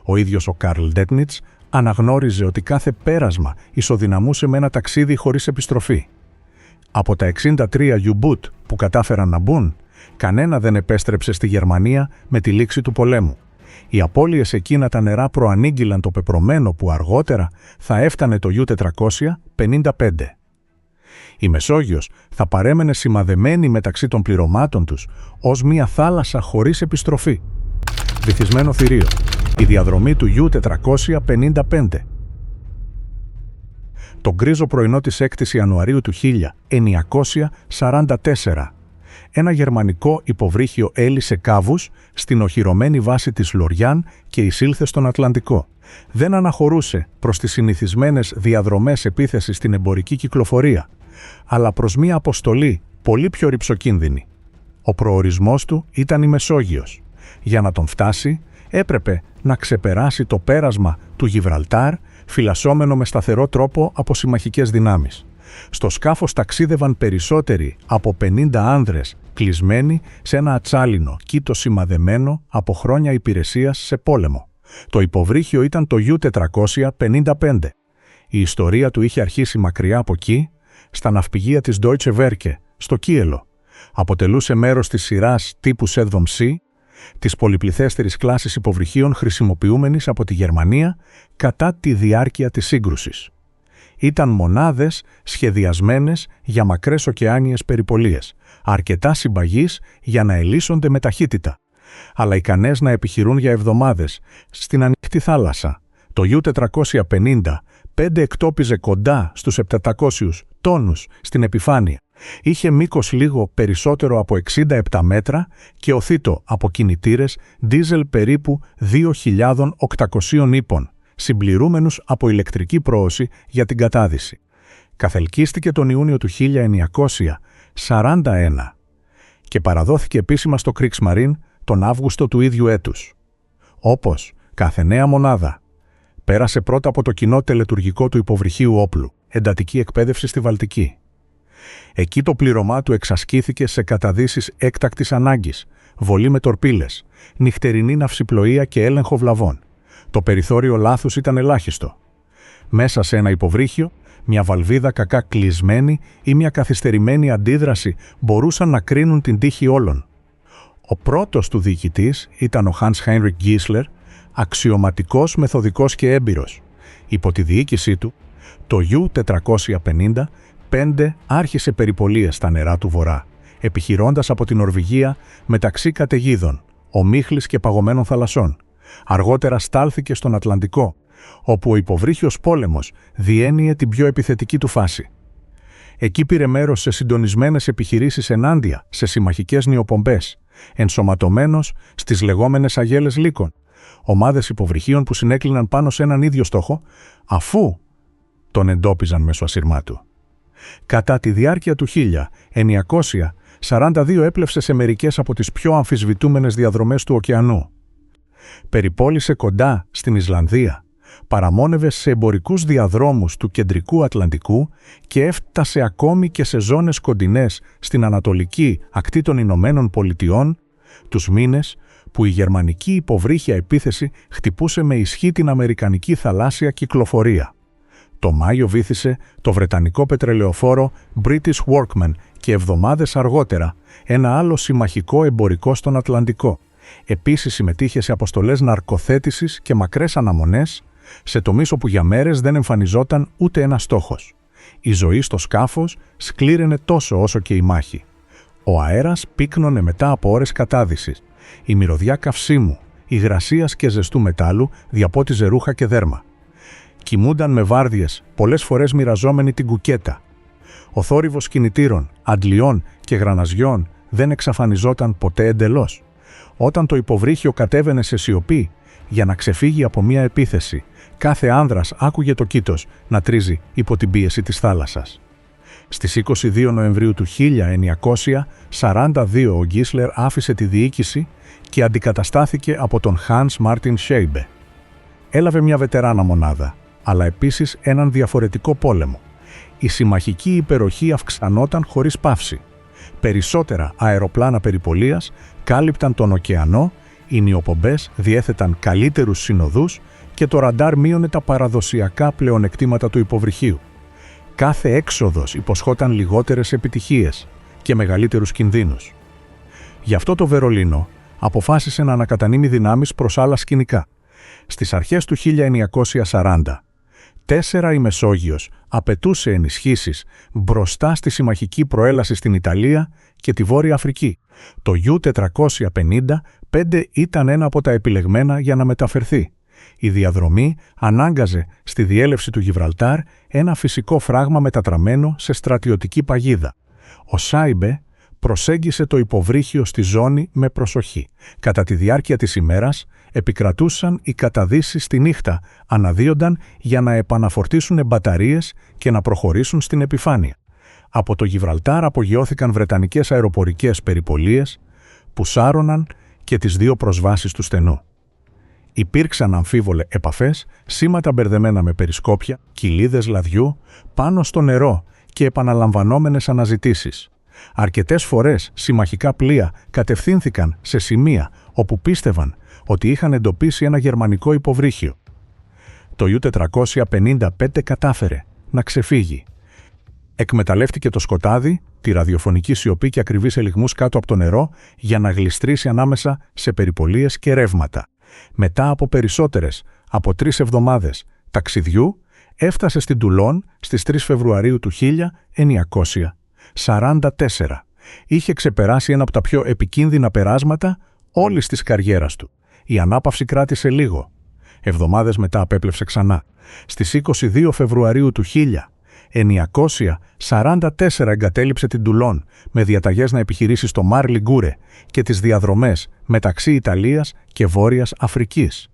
Ο ίδιος ο Καρλ Ντέτνιτς αναγνώριζε ότι κάθε πέρασμα ισοδυναμούσε με ένα ταξίδι χωρίς επιστροφή. Από τα 63 U-Boot που κατάφεραν να μπουν, κανένα δεν επέστρεψε στη Γερμανία με τη λήξη του πολέμου. Οι απώλειες εκείνα τα νερά προανήγγυλαν το πεπρωμένο που αργότερα θα έφτανε το U-455. Η Μεσόγειος θα παρέμενε σημαδεμένη μεταξύ των πληρωμάτων τους ως μια θάλασσα χωρίς επιστροφή. Βυθισμένο θηρίο. Η διαδρομή του U-455. Το γκρίζο πρωινό της 6ης Ιανουαρίου του 1944, ένα γερμανικό υποβρύχιο έλυσε κάβους στην οχυρωμένη βάση της Λοριάν και εισήλθε στον Ατλαντικό. Δεν αναχωρούσε προς τις συνηθισμένες διαδρομές επίθεσης στην εμπορική κυκλοφορία, αλλά προς μία αποστολή πολύ πιο ρυψοκίνδυνη. Ο προορισμός του ήταν η Μεσόγειος. Για να τον φτάσει, έπρεπε να ξεπεράσει το πέρασμα του Γιβραλτάρ, φυλασσόμενο με σταθερό τρόπο από συμμαχικές δυνάμεις. Στο σκάφος ταξίδευαν περισσότεροι από 50 άνδρες, κλεισμένοι σε ένα ατσάλινο κήτο σημαδεμένο από χρόνια υπηρεσίας σε πόλεμο. Το υποβρύχιο ήταν το U-455. Η ιστορία του είχε αρχίσει μακριά από εκεί, στα ναυπηγεία της Deutsche Werke, στο Κίελο. Αποτελούσε μέρος της σειράς τύπου Sedvom C, της πολυπληθέστερης κλάσης υποβρυχίων χρησιμοποιούμενης από τη Γερμανία κατά τη διάρκεια της σύγκρουσης. Ήταν μονάδες σχεδιασμένες για μακρές ωκεάνιες περιπολίες, αρκετά συμπαγείς για να ελίσσονται με ταχύτητα, αλλά ικανές να επιχειρούν για εβδομάδες στην ανοιχτή θάλασσα. Το U-450 εκτόπιζε κοντά στους 700 τόνους στην επιφάνεια. Είχε μήκος λίγο περισσότερο από 67 μέτρα και οθήτο από κινητήρες δίζελ περίπου 2.800 ύπων, συμπληρούμενους από ηλεκτρική πρόωση για την κατάδυση. Καθελκύστηκε τον Ιούνιο του 1941 και παραδόθηκε επίσημα στο Kriegsmarine τον Αύγουστο του ίδιου έτους. Όπως κάθε νέα μονάδα, πέρασε πρώτα από το κοινό τελετουργικό του υποβρυχίου όπλου, εντατική εκπαίδευση στη Βαλτική. Εκεί το πλήρωμά του εξασκήθηκε σε καταδύσεις έκτακτης ανάγκης, βολή με τορπίλες, νυχτερινή ναυσιπλοεία και έλεγχο βλαβών. Το περιθώριο λάθους ήταν ελάχιστο. Μέσα σε ένα υποβρύχιο, μια βαλβίδα κακά κλεισμένη ή μια καθυστερημένη αντίδραση μπορούσαν να κρίνουν την τύχη όλων. Ο πρώτος του διοικητής ήταν ο Hans Heinrich Giesler, αξιωματικός, μεθοδικός και έμπειρος. Υπό τη διοίκησή του, το U-455 άρχισε περιπολίες στα νερά του Βορρά, επιχειρώντας από την Νορβηγία μεταξύ καταιγίδων, ομίχλης και παγωμένων θαλασσών. Αργότερα στάλθηκε στον Ατλαντικό, όπου ο υποβρύχιος πόλεμος διένυε την πιο επιθετική του φάση. Εκεί πήρε μέρος σε συντονισμένες επιχειρήσεις ενάντια σε συμμαχικές νιοπομπές, ενσωματωμένος στις λεγόμενες αγέλες λύκων, ομάδες υποβρυχίων που συνέκλειναν πάνω σε έναν ίδιο στόχο, αφού τον εντόπιζαν μέσω ασυρμάτου. Κατά τη διάρκεια του 1942 έπλευσε σε μερικές από τις πιο αμφισβητούμενες διαδρομές του ωκεανού. Περιπόλησε κοντά στην Ισλανδία, παραμόνευε σε εμπορικούς διαδρόμους του κεντρικού Ατλαντικού και έφτασε ακόμη και σε ζώνες κοντινές στην ανατολική ακτή των Ηνωμένων Πολιτειών, τους μήνες που η γερμανική υποβρύχια επίθεση χτυπούσε με ισχύ την αμερικανική θαλάσσια κυκλοφορία. Το Μάιο βύθισε το βρετανικό πετρελαιοφόρο British Workman και εβδομάδες αργότερα ένα άλλο συμμαχικό εμπορικό στον Ατλαντικό. Επίσης συμμετείχε σε αποστολές ναρκοθέτησης και μακρές αναμονές σε τομείς όπου για μέρες δεν εμφανιζόταν ούτε ένας στόχος. Η ζωή στο σκάφος σκλήραινε τόσο όσο και η μάχη. Ο αέρας πύκνωνε μετά από ώρες κατάδυσης. Η μυρωδιά καυσίμου, υγρασίας και ζεστού μετάλλου διαπότιζε ρούχα και δέρμα. Κοιμούνταν με βάρδιες, πολλές φορές μοιραζόμενοι την κουκέτα. Ο θόρυβος κινητήρων, αντλιών και γραναζιών δεν εξαφανιζόταν ποτέ εντελώς. Όταν το υποβρύχιο κατέβαινε σε σιωπή για να ξεφύγει από μια επίθεση, κάθε άνδρας άκουγε το κήτος να τρίζει υπό την πίεση της θάλασσας. Στις 22 Νοεμβρίου του 1942 ο Γκίσλερ άφησε τη διοίκηση και αντικαταστάθηκε από τον Hans Martin Scheibe. Έλαβε μια βετεράνα μονάδα, αλλά επίσης έναν διαφορετικό πόλεμο. Η συμμαχική υπεροχή αυξανόταν χωρίς παύση. Περισσότερα αεροπλάνα περιπολίας κάλυπταν τον ωκεανό, οι νιοπομπές διέθεταν καλύτερους συνοδούς και το ραντάρ μείωνε τα παραδοσιακά πλεονεκτήματα του υποβρυχίου. Κάθε έξοδος υποσχόταν λιγότερες επιτυχίες και μεγαλύτερους κινδύνους. Γι' αυτό το Βερολίνο αποφάσισε να ανακατανείμει δυνάμεις προς άλλα σκηνικά. Στις αρχές του 1940, 4 η Μεσόγειος απαιτούσε ενισχύσεις μπροστά στη συμμαχική προέλαση στην Ιταλία και τη Βόρεια Αφρική. Το U-455 ήταν ένα από τα επιλεγμένα για να μεταφερθεί. Η διαδρομή ανάγκαζε στη διέλευση του Γιβραλτάρ ένα φυσικό φράγμα μετατραμμένο σε στρατιωτική παγίδα. Ο Σάιμπε προσέγγισε το υποβρύχιο στη ζώνη με προσοχή. Κατά τη διάρκεια της ημέρας επικρατούσαν οι καταδύσεις στη νύχτα, αναδύονταν για να επαναφορτίσουν μπαταρίες και να προχωρήσουν στην επιφάνεια. Από το Γιβραλτάρ απογειώθηκαν βρετανικές αεροπορικές περιπολίες που σάρωναν και τις 2 προσβάσεις του στενού. Υπήρξαν αμφίβολες επαφές, σήματα μπερδεμένα με περισκόπια, κοιλίδες λαδιού, πάνω στο νερό και επαναλαμβανόμενες αναζητήσεις. Αρκετές φορές συμμαχικά πλοία κατευθύνθηκαν σε σημεία όπου πίστευαν ότι είχαν εντοπίσει ένα γερμανικό υποβρύχιο. Το U-455 κατάφερε να ξεφύγει. Εκμεταλλεύτηκε το σκοτάδι, τη ραδιοφωνική σιωπή και ακριβείς ελιγμούς κάτω από το νερό για να γλιστρήσει ανάμεσα σε περιπολίες και ρεύματα. Μετά από περισσότερες από 3 εβδομάδες ταξιδιού, έφτασε στην Τουλόν στις 3 Φεβρουαρίου του 1944. Είχε ξεπεράσει ένα από τα πιο επικίνδυνα περάσματα όλης της καριέρας του. Η ανάπαυση κράτησε λίγο. Εβδομάδες μετά απέπλευσε ξανά. Στις 22 Φεβρουαρίου του 944 εγκατέλειψε την Τουλόν με διαταγές να επιχειρήσει στο Μαρ Λιγκούρε και τις διαδρομές μεταξύ Ιταλίας και Βόρειας Αφρικής.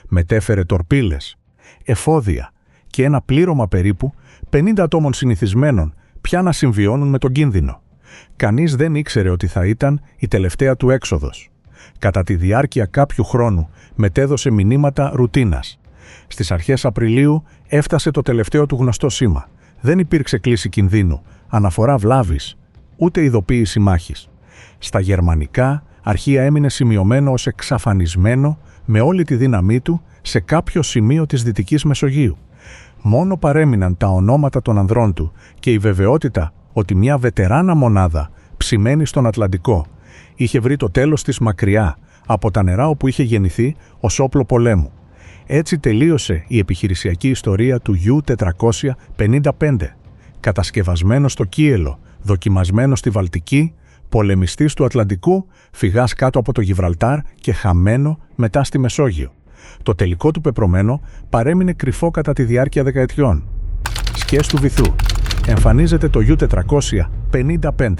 Μετέφερε τορπίλες, εφόδια και ένα πλήρωμα περίπου 50 ατόμων συνηθισμένων πια να συμβιώνουν με τον κίνδυνο. Κανείς δεν ήξερε ότι θα ήταν η τελευταία του έξοδος. Κατά τη διάρκεια κάποιου χρόνου μετέδωσε μηνύματα ρουτίνας. Στις αρχές Απριλίου έφτασε το τελευταίο του γνωστό σήμα. Δεν υπήρξε κλίση κινδύνου, αναφορά βλάβης, ούτε ειδοποίηση μάχης. Στα γερμανικά, αρχεία έμεινε σημειωμένο ως εξαφανισμένο με όλη τη δύναμή του σε κάποιο σημείο της Δυτικής Μεσογείου. Μόνο παρέμειναν τα ονόματα των ανδρών του και η βεβαιότητα ότι μια βετεράνα μονάδα, ψημένη στον Ατλαντικό, είχε βρει το τέλος της μακριά από τα νερά όπου είχε γεννηθεί ως όπλο πολέμου. Έτσι τελείωσε η επιχειρησιακή ιστορία του U-455, κατασκευασμένο στο Κίελο, δοκιμασμένο στη Βαλτική, πολεμιστής του Ατλαντικού, φυγάς κάτω από το Γιβραλτάρ και χαμένο μετά στη Μεσόγειο. Το τελικό του πεπρωμένο παρέμεινε κρυφό κατά τη διάρκεια δεκαετιών. Σκιές του βυθού. Εμφανίζεται το U-455.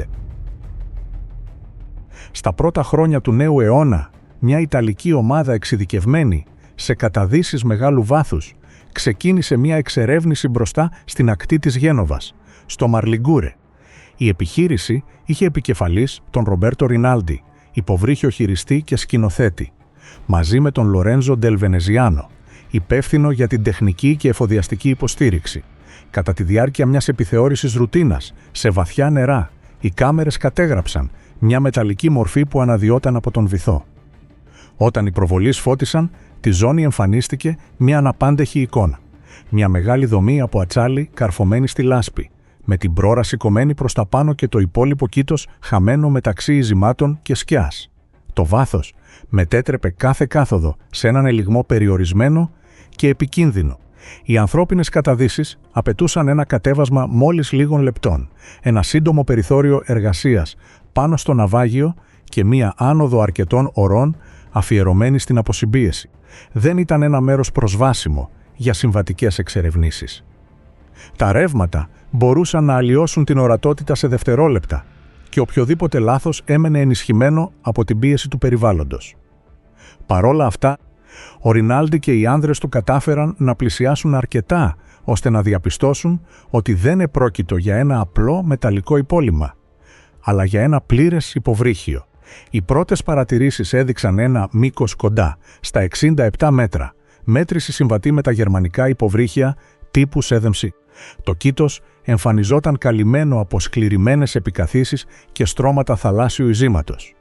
Στα πρώτα χρόνια του νέου αιώνα, μια Ιταλική ομάδα εξειδικευμένη σε καταδύσεις μεγάλου βάθους ξεκίνησε μια εξερεύνηση μπροστά στην ακτή της Γένοβας, στο Μαρ Λιγκούρε. Η επιχείρηση είχε επικεφαλής τον Ρομπέρτο Ρινάλντι, υποβρύχιο χειριστή και σκηνοθέτη, μαζί με τον Λορέντζο Ντελ Βενεζιάνο, υπεύθυνο για την τεχνική και εφοδιαστική υποστήριξη. Κατά τη διάρκεια μιας επιθεώρησης ρουτίνας σε βαθιά νερά, οι κάμερες κατέγραψαν μια μεταλλική μορφή που αναδυόταν από τον βυθό. Όταν οι προβολείς φώτισαν, τη ζώνη εμφανίστηκε μια αναπάντεχη εικόνα. Μια μεγάλη δομή από ατσάλι καρφωμένη στη λάσπη, με την πρόρα σηκωμένη προς τα πάνω και το υπόλοιπο κήτος χαμένο μεταξύ ειζημάτων και σκιάς. Το βάθος μετέτρεπε κάθε κάθοδο σε έναν ελιγμό περιορισμένο και επικίνδυνο. Οι ανθρώπινες καταδύσεις απαιτούσαν ένα κατέβασμα μόλις λίγων λεπτών, ένα σύντομο περιθώριο εργασίας πάνω στο ναυάγιο και μία άνοδο αρκετών ωρών αφιερωμένη στην αποσυμπίεση. Δεν ήταν ένα μέρος προσβάσιμο για συμβατικές εξερευνήσεις. Τα ρεύματα μπορούσαν να αλλοιώσουν την ορατότητα σε δευτερόλεπτα και οποιοδήποτε λάθος έμενε ενισχυμένο από την πίεση του περιβάλλοντος. Παρόλα αυτά, ο Ρινάλντι και οι άνδρες του κατάφεραν να πλησιάσουν αρκετά ώστε να διαπιστώσουν ότι δεν επρόκειτο για ένα απλό μεταλλικό υπόλοιμα, αλλά για ένα πλήρες υποβρύχιο. Οι πρώτες παρατηρήσεις έδειξαν ένα μήκος κοντά στα 67 μέτρα, μέτρηση συμβατή με τα γερμανικά υποβρύχια τύπου Σέδεμσι. Το κήτος εμφανιζόταν καλυμμένο από σκληρημένες επικαθίσεις και στρώματα θαλάσσιου ειζήματος.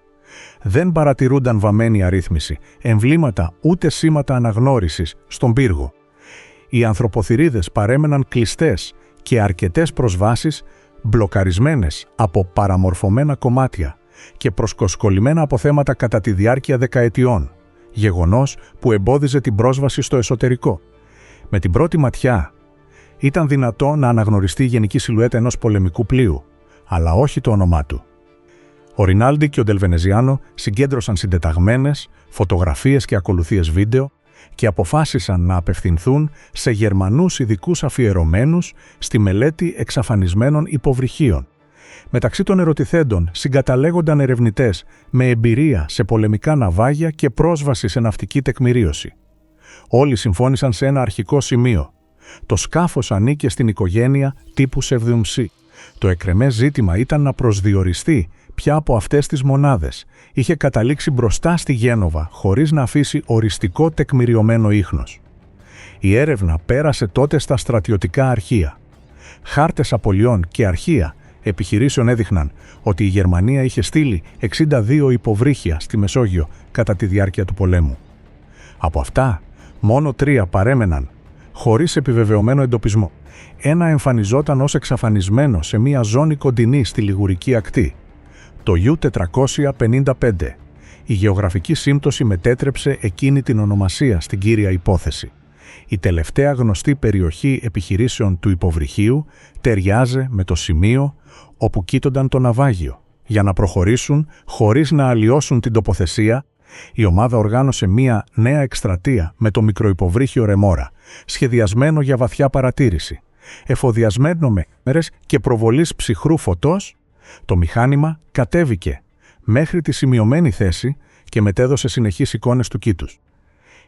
Δεν παρατηρούνταν βαμμένη αρρύθμιση, εμβλήματα ούτε σήματα αναγνώρισης στον πύργο. Οι ανθρωποθυρίδες παρέμεναν κλειστές και αρκετές προσβάσεις μπλοκαρισμένες από παραμορφωμένα κομμάτια και προσκοσκολλημένα αποθέματα κατά τη διάρκεια δεκαετιών, γεγονός που εμπόδιζε την πρόσβαση στο εσωτερικό. Με την πρώτη ματιά ήταν δυνατό να αναγνωριστεί η γενική σιλουέτα ενός πολεμικού πλοίου, αλλά όχι το όνομά του. Ο Ρινάλντι και ο Ντελ Βενεζιάνο συγκέντρωσαν συντεταγμένες φωτογραφίες και ακολουθίες βίντεο και αποφάσισαν να απευθυνθούν σε Γερμανούς ειδικούς αφιερωμένους στη μελέτη εξαφανισμένων υποβρυχίων. Μεταξύ των ερωτηθέντων συγκαταλέγονταν ερευνητές με εμπειρία σε πολεμικά ναυάγια και πρόσβαση σε ναυτική τεκμηρίωση. Όλοι συμφώνησαν σε ένα αρχικό σημείο. Το σκάφος ανήκε στην οικογένεια τύπου Σεβδουμσί. Το εκρεμές ζήτημα ήταν να προσδιοριστεί ποια από αυτές τις μονάδες είχε καταλήξει μπροστά στη Γένοβα χωρίς να αφήσει οριστικό τεκμηριωμένο ίχνος. Η έρευνα πέρασε τότε στα στρατιωτικά αρχεία. Χάρτες απολειών και αρχεία επιχειρήσεων έδειχναν ότι η Γερμανία είχε στείλει 62 υποβρύχια στη Μεσόγειο κατά τη διάρκεια του πολέμου. Από αυτά, μόνο 3 παρέμεναν χωρίς επιβεβαιωμένο εντοπισμό. Ένα εμφανιζόταν ως εξαφανισμένο σε μια ζώνη κοντινή στη Λιγουρική ακτή. Το U-455. Η γεωγραφική σύμπτωση μετέτρεψε εκείνη την ονομασία στην κύρια υπόθεση. Η τελευταία γνωστή περιοχή επιχειρήσεων του υποβρυχίου ταιριάζε με το σημείο όπου κοίτονταν το ναυάγιο. Για να προχωρήσουν χωρίς να αλλοιώσουν την τοποθεσία, η ομάδα οργάνωσε μια νέα εκστρατεία με το μικροϊποβρύχιο Ρεμόρα, σχεδιασμένο για βαθιά παρατήρηση. Εφοδιασμένο με κάμερες και προβολής ψυχρού φωτός, το μηχάνημα κατέβηκε μέχρι τη σημειωμένη θέση και μετέδωσε συνεχείς εικόνες του κήτους.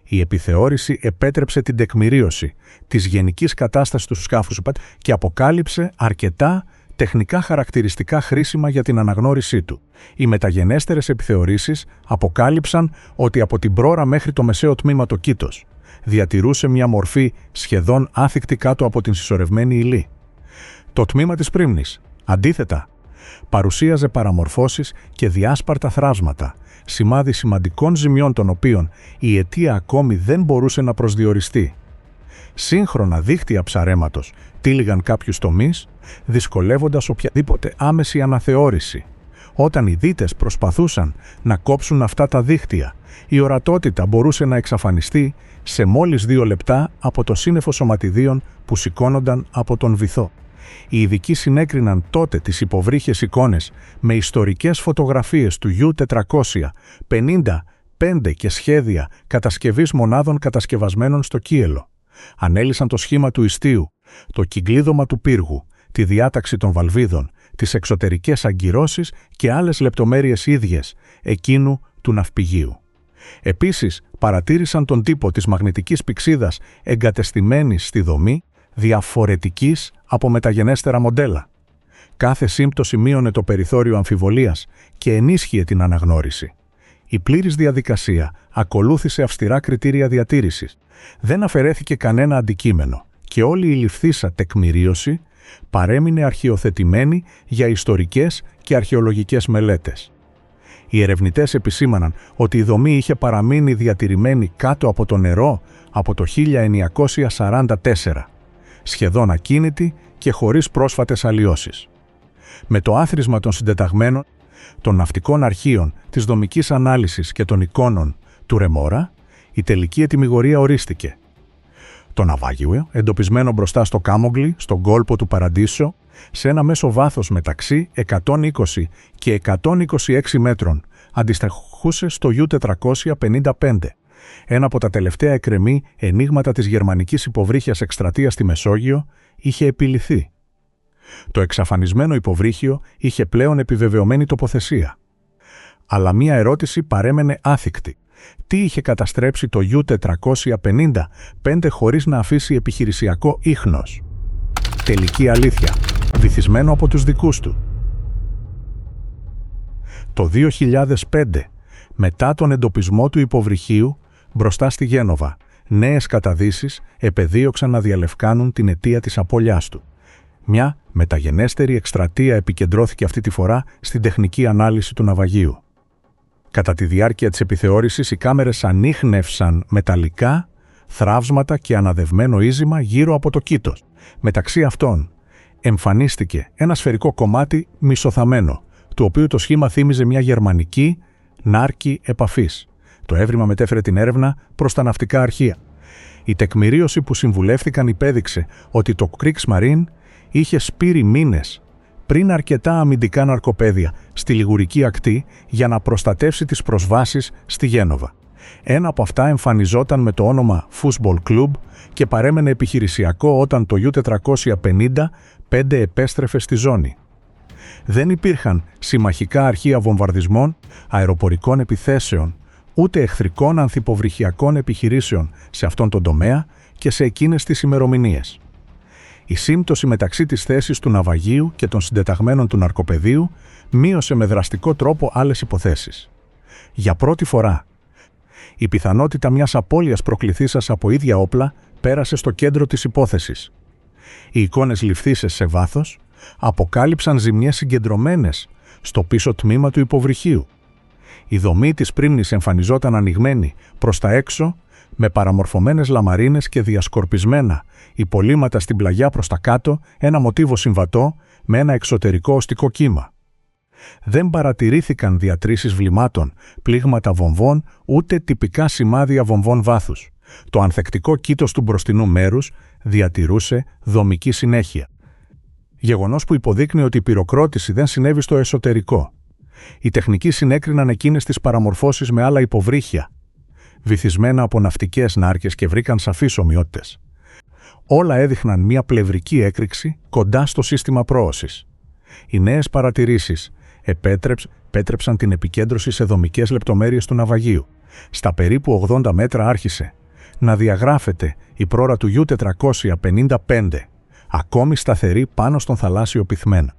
Η επιθεώρηση επέτρεψε την τεκμηρίωση της γενικής κατάστασης του σκάφους και αποκάλυψε αρκετά τεχνικά χαρακτηριστικά χρήσιμα για την αναγνώρισή του. Οι μεταγενέστερες επιθεωρήσεις αποκάλυψαν ότι από την πρόρα μέχρι το μεσαίο τμήμα το κήτος διατηρούσε μια μορφή σχεδόν άθικτη κάτω από την συσσωρευμένη υλή. Το τμήμα της πρίμνης, αντίθετα, παρουσίαζε παραμορφώσεις και διάσπαρτα θράσματα, σημάδι σημαντικών ζημιών των οποίων η αιτία ακόμη δεν μπορούσε να προσδιοριστεί. Σύγχρονα δίχτυα ψαρέματος τύλιγαν κάποιους τομείς, δυσκολεύοντας οποιαδήποτε άμεση αναθεώρηση. Όταν οι δίτες προσπαθούσαν να κόψουν αυτά τα δίχτυα, η ορατότητα μπορούσε να εξαφανιστεί σε μόλις 2 λεπτά από το σύννεφο σωματιδίων που σηκώνονταν από τον βυθό. Οι ειδικοί συνέκριναν τότε τις υποβρύχιες εικόνες με ιστορικές φωτογραφίες του U-455 και σχέδια κατασκευής μονάδων κατασκευασμένων στο Κίελο. Ανέλυσαν το σχήμα του ιστίου, το κυκλίδωμα του πύργου, τη διάταξη των βαλβίδων, τις εξωτερικές αγκυρώσεις και άλλες λεπτομέρειες ίδιες εκείνου του ναυπηγείου. Επίσης, παρατήρησαν τον τύπο της μαγνητικής πυξίδας εγκατεστημένης στη δομή, διαφορετικής από μεταγενέστερα μοντέλα. Κάθε σύμπτωση μείωνε το περιθώριο αμφιβολίας και ενίσχυε την αναγνώριση. Η πλήρης διαδικασία ακολούθησε αυστηρά κριτήρια διατήρησης. Δεν αφαιρέθηκε κανένα αντικείμενο και όλη η ληφθήσα τεκμηρίωση παρέμεινε αρχαιοθετημένη για ιστορικές και αρχαιολογικές μελέτες. Οι ερευνητές επισήμαναν ότι η δομή είχε παραμείνει διατηρημένη κάτω από το νερό από το 1944, σχεδόν ακίνητη και χωρίς πρόσφατες αλλοιώσεις. Με το άθροισμα των συντεταγμένων, των ναυτικών αρχείων, της δομικής ανάλυσης και των εικόνων του Ρεμόρα, η τελική ετυμηγορία ορίστηκε. Το ναυάγιο, εντοπισμένο μπροστά στο Κάμογκλι, στον κόλπο του Παραντίσο, σε ένα μέσο βάθος μεταξύ 120 και 126 μέτρων, αντιστοιχούσε στο U-455, ένα από τα τελευταία εκκρεμή ενίγματα της γερμανικής υποβρύχιας εκστρατείας στη Μεσόγειο, είχε επιληθεί. Το εξαφανισμένο υποβρύχιο είχε πλέον επιβεβαιωμένη τοποθεσία. Αλλά μία ερώτηση παρέμενε άθικτη. Τι είχε καταστρέψει το U-455 χωρίς να αφήσει επιχειρησιακό ίχνος? Τελική αλήθεια, βυθισμένο από τους δικούς του. Το 2005, μετά τον εντοπισμό του υποβρυχίου μπροστά στη Γένοβα, νέες καταδύσεις επεδίωξαν να διαλευκάνουν την αιτία της απώλειάς του. Μια μεταγενέστερη εκστρατεία επικεντρώθηκε αυτή τη φορά στην τεχνική ανάλυση του ναυαγίου. Κατά τη διάρκεια της επιθεώρησης, οι κάμερες ανίχνευσαν μεταλλικά, θραύσματα και αναδευμένο ίζημα γύρω από το κήτος. Μεταξύ αυτών, εμφανίστηκε ένα σφαιρικό κομμάτι μισοθαμένο, του οποίου το σχήμα θύμιζε μια γερμανική νάρκη επαφής. Το έβριμα μετέφερε την έρευνα προς τα ναυτικά αρχεία. Η τεκμηρίωση που συμβουλεύτηκαν υπέδειξε ότι το Kriegsmarine είχε σπείρει μήνες πριν αρκετά αμυντικά ναρκοπαίδια στη Λιγουρική ακτή για να προστατεύσει τις προσβάσεις στη Γένοβα. Ένα από αυτά εμφανιζόταν με το όνομα Football Club και παρέμενε επιχειρησιακό όταν το U-455 επέστρεφε στη ζώνη. Δεν υπήρχαν συμμαχικά αρχεία βομβαρδισμών, αεροπορικών επιθέσεων, ούτε εχθρικών ανθυποβρυχιακών επιχειρήσεων σε αυτόν τον τομέα και σε εκείνες τις ημερομηνίες. Η σύμπτωση μεταξύ της θέσης του ναυαγίου και των συντεταγμένων του ναρκοπαιδείου μείωσε με δραστικό τρόπο άλλες υποθέσεις. Για πρώτη φορά, η πιθανότητα μιας απώλειας προκληθήσας από ίδια όπλα πέρασε στο κέντρο της υπόθεσης. Οι εικόνες ληφθήσεις σε βάθος αποκάλυψαν ζημιές συγκεντρωμένες στο πίσω τμήμα του υποβρυχίου. Η δομή της πρίμνης εμφανιζόταν ανοιγμένη προς τα έξω με παραμορφωμένες λαμαρίνες και διασκορπισμένα υπολείμματα στην πλαγιά προς τα κάτω, ένα μοτίβο συμβατό με ένα εξωτερικό οστικό κύμα. Δεν παρατηρήθηκαν διατρήσεις βλημάτων, πλήγματα βομβών, ούτε τυπικά σημάδια βομβών βάθους. Το ανθεκτικό κήτος του μπροστινού μέρους διατηρούσε δομική συνέχεια. Γεγονός που υποδείκνει ότι η πυροκρότηση δεν συνέβη στο εσωτερικό. Οι τεχνικοί συνέκριναν εκείνες τις παραμορφώσεις με άλλα υποβρύχια, βυθισμένα από ναυτικές νάρκες και βρήκαν σαφείς ομοιότητες. Όλα έδειχναν μια πλευρική έκρηξη κοντά στο σύστημα πρόωσης. Οι νέες παρατηρήσεις επέτρεψαν την επικέντρωση σε δομικές λεπτομέρειες του ναυαγίου. Στα περίπου 80 μέτρα άρχισε να διαγράφεται η πρόρα του U-455, ακόμη σταθερή πάνω στον θαλάσσιο πυθμένα.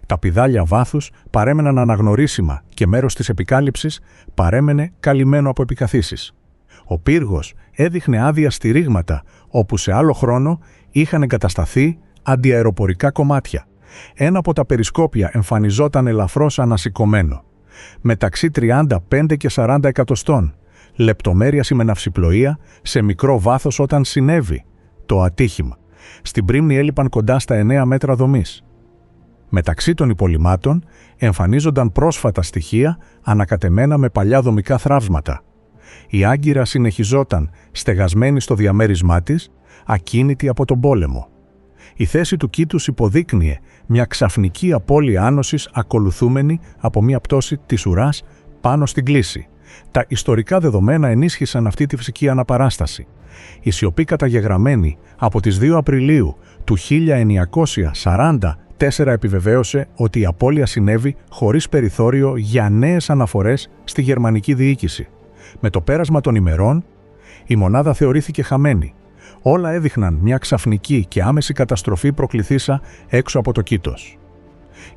Τα πηδάλια βάθους παρέμεναν αναγνωρίσιμα και μέρος της επικάλυψης παρέμενε καλυμμένο από επικαθίσεις. Ο πύργος έδειχνε άδεια στηρίγματα, όπου σε άλλο χρόνο είχαν εγκατασταθεί αντιαεροπορικά κομμάτια. Ένα από τα περισκόπια εμφανιζόταν ελαφρώς ανασηκωμένο, μεταξύ 35 και 40 εκατοστών, λεπτομέρειας με ναυσιπλοεία σε μικρό βάθος όταν συνέβη το ατύχημα. Στην πρίμνη έλειπαν κοντά στα 9 μέτρα δομής. Μεταξύ των υπολοιμάτων εμφανίζονταν πρόσφατα στοιχεία ανακατεμένα με παλιά δομικά θραύσματα. Η άγκυρα συνεχιζόταν στεγασμένη στο διαμέρισμά της, ακίνητη από τον πόλεμο. Η θέση του κήτους υποδείκνυε μια ξαφνική απώλεια άνωσης ακολουθούμενη από μια πτώση της ουράς πάνω στην κλίση. Τα ιστορικά δεδομένα ενίσχυσαν αυτή τη φυσική αναπαράσταση. Η σιωπή καταγεγραμμένη από τις 2 Απριλίου του 1944 επιβεβαίωσε ότι η απώλεια συνέβη χωρίς περιθώριο για νέες αναφορές στη γερμανική διοίκηση. Με το πέρασμα των ημερών, η μονάδα θεωρήθηκε χαμένη. Όλα έδειχναν μια ξαφνική και άμεση καταστροφή προκληθήσα έξω από το κήτος.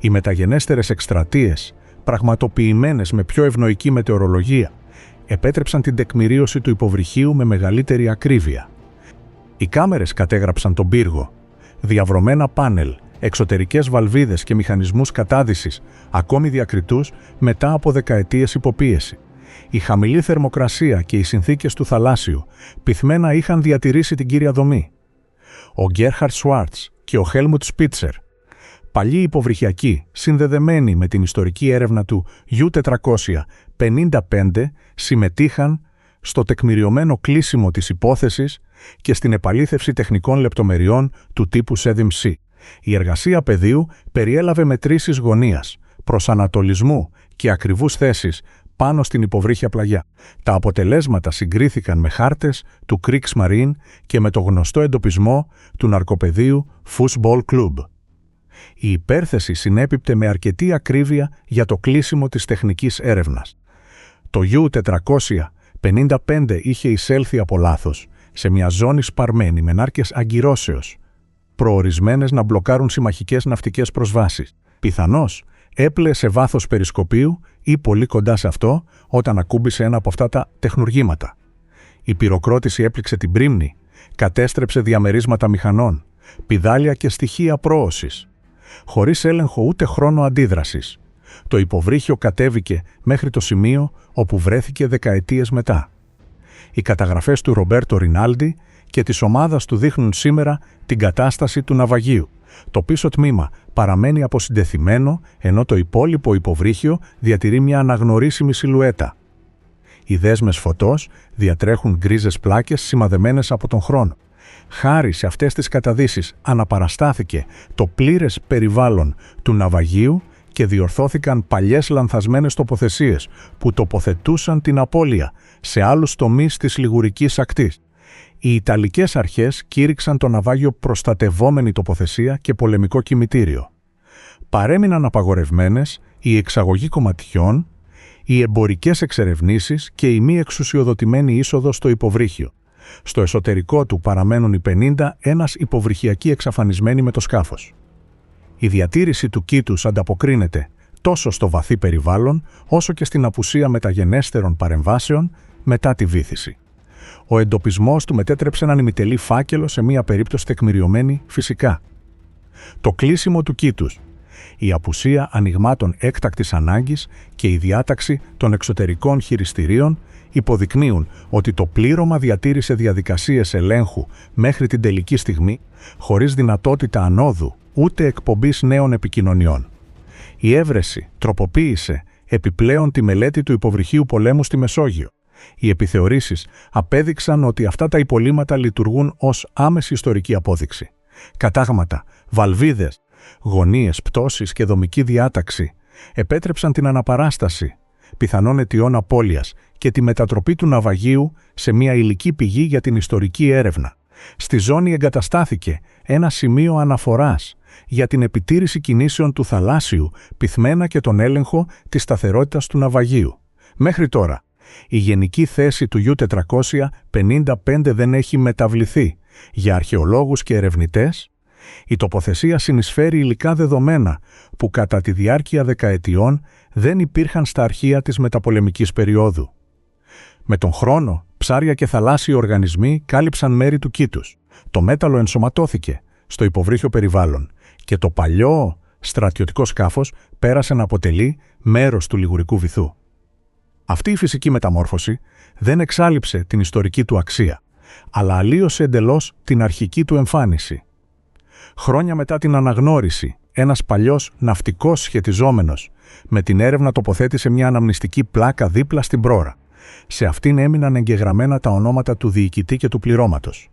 Οι μεταγενέστερες εκστρατείες, πραγματοποιημένες με πιο ευνοϊκή μετεωρολογία, επέτρεψαν την τεκμηρίωση του υποβρυχίου με μεγαλύτερη ακρίβεια. Οι κάμερες κατέγραψαν τον πύργο, διαβρωμένα πάνελ, εξωτερικές βαλβίδες και μηχανισμούς κατάδυσης, ακόμη διακριτούς μετά από δεκαετίες υποπίεση. Η χαμηλή θερμοκρασία και οι συνθήκες του θαλάσσιου πυθμένα είχαν διατηρήσει την κύρια δομή. Ο Γκέρχαρτ Σουάρτς και ο Χέλμουτ Σπίτσερ, παλιοί υποβρυχιακοί συνδεδεμένοι με την ιστορική έρευνα του U-455, συμμετείχαν στο τεκμηριωμένο κλείσιμο της υπόθεσης και στην επαλήθευση τεχνικών λεπτομεριών του τύπου SEDIM-C. Η εργασία πεδίου περιέλαβε μετρήσεις γωνίας, προσανατολισμού και ακριβούς θέσης πάνω στην υποβρύχια πλαγιά. Τα αποτελέσματα συγκρίθηκαν με χάρτες του Kriegsmarine και με το γνωστό εντοπισμό του ναρκοπεδίου Fußball Club. Η υπέρθεση συνέπιπτε με αρκετή ακρίβεια για το κλείσιμο της τεχνικής έρευνας. Το U-455 είχε εισέλθει από λάθος σε μια ζώνη σπαρμένη με νάρκες αγκυρώσεως, προορισμένες να μπλοκάρουν συμμαχικές ναυτικές προσβάσεις. Πιθανώς έπλεε σε βάθος περισκοπίου ή πολύ κοντά σε αυτό όταν ακούμπησε ένα από αυτά τα τεχνουργήματα. Η πυροκρότηση έπληξε την πρίμνη, κατέστρεψε διαμερίσματα μηχανών, πηδάλια και στοιχεία πρόωσης. Χωρίς έλεγχο ούτε χρόνο αντίδρασης, το υποβρύχιο κατέβηκε μέχρι το σημείο όπου βρέθηκε δεκαετίες μετά. Οι καταγραφές του Ρομπέρτο Ρινάλντι και της ομάδας του δείχνουν σήμερα την κατάσταση του ναυαγίου. Το πίσω τμήμα παραμένει αποσυντεθειμένο, ενώ το υπόλοιπο υποβρύχιο διατηρεί μια αναγνωρίσιμη σιλουέτα. Οι δέσμες φωτός διατρέχουν γκρίζες πλάκες σημαδεμένες από τον χρόνο. Χάρη σε αυτές τις καταδύσεις αναπαραστάθηκε το πλήρες περιβάλλον του ναυαγίου και διορθώθηκαν παλιές λανθασμένες τοποθεσίες που τοποθετούσαν την απώλεια σε άλλους τομείς της λιγουρικής ακτής. Οι Ιταλικές αρχές κήρυξαν το ναυάγιο προστατευόμενη τοποθεσία και πολεμικό κημητήριο. Παρέμειναν απαγορευμένες η εξαγωγή κομματιών, οι εμπορικές εξερευνήσεις και η μη εξουσιοδοτημένη είσοδος στο υποβρύχιο. Στο εσωτερικό του παραμένουν οι 50 ένας υποβρυχιακοί εξαφανισμένοι με το σκάφος. Η διατήρηση του κήτους ανταποκρίνεται τόσο στο βαθύ περιβάλλον, όσο και στην απουσία μεταγενέστερων παρεμβάσεων μετά τη βύθιση. Ο εντοπισμός του μετέτρεψε έναν ημιτελή φάκελο σε μία περίπτωση τεκμηριωμένη φυσικά. Το κλείσιμο του κήτους, η απουσία ανοιγμάτων έκτακτης ανάγκης και η διάταξη των εξωτερικών χειριστηρίων υποδεικνύουν ότι το πλήρωμα διατήρησε διαδικασίες ελέγχου μέχρι την τελική στιγμή, χωρίς δυνατότητα ανόδου ούτε εκπομπής νέων επικοινωνιών. Η έβρεση τροποποίησε επιπλέον τη μελέτη του υποβρυχίου πολέμου στη Μεσόγειο. Οι επιθεωρήσεις απέδειξαν ότι αυτά τα υπολείμματα λειτουργούν ως άμεση ιστορική απόδειξη. Κατάγματα, βαλβίδες, γωνίες, πτώσεις και δομική διάταξη επέτρεψαν την αναπαράσταση πιθανών αιτιών απώλειας και τη μετατροπή του ναυαγίου σε μια υλική πηγή για την ιστορική έρευνα. Στη ζώνη εγκαταστάθηκε ένα σημείο αναφοράς για την επιτήρηση κινήσεων του θαλάσσιου, πυθμένα και τον έλεγχο της σταθερότητας του ναυαγίου. Μέχρι τώρα, η γενική θέση του U-455 δεν έχει μεταβληθεί. Για αρχαιολόγους και ερευνητές, η τοποθεσία συνεισφέρει υλικά δεδομένα που κατά τη διάρκεια δεκαετιών δεν υπήρχαν στα αρχεία της μεταπολεμικής περίοδου. Με τον χρόνο, ψάρια και θαλάσσιοι οργανισμοί κάλυψαν μέρη του κήτους. Το μέταλλο ενσωματώθηκε στο υποβρύχιο περιβάλλον και το παλιό στρατιωτικό σκάφος πέρασε να αποτελεί μέρος του Λιγουρικού βυθού. Αυτή η φυσική μεταμόρφωση δεν εξάλειψε την ιστορική του αξία, αλλά αλλίωσε εντελώς την αρχική του εμφάνιση. Χρόνια μετά την αναγνώριση, ένας παλιός ναυτικός σχετιζόμενος με την έρευνα τοποθέτησε μια αναμνηστική πλάκα δίπλα στην πρόρα. Σε αυτήν έμειναν εγγεγραμμένα τα ονόματα του διοικητή και του πληρώματος.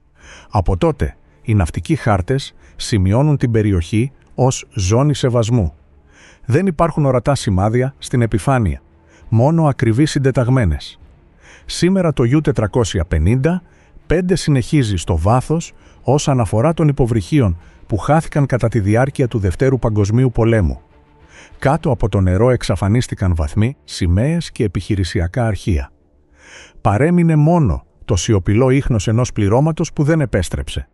Από τότε, οι ναυτικοί χάρτες σημειώνουν την περιοχή ως ζώνη σεβασμού. Δεν υπάρχουν ορατά σημάδια στην επιφάνεια, μόνο ακριβείς συντεταγμένες. Σήμερα το U-455 συνεχίζει στο βάθος ως αναφορά των υποβρυχίων που χάθηκαν κατά τη διάρκεια του Δευτέρου Παγκοσμίου Πολέμου. Κάτω από το νερό εξαφανίστηκαν βαθμοί, σημαίες και επιχειρησιακά αρχεία. Παρέμεινε μόνο το σιωπηλό ίχνος ενός πληρώματος που δεν επέστρεψε.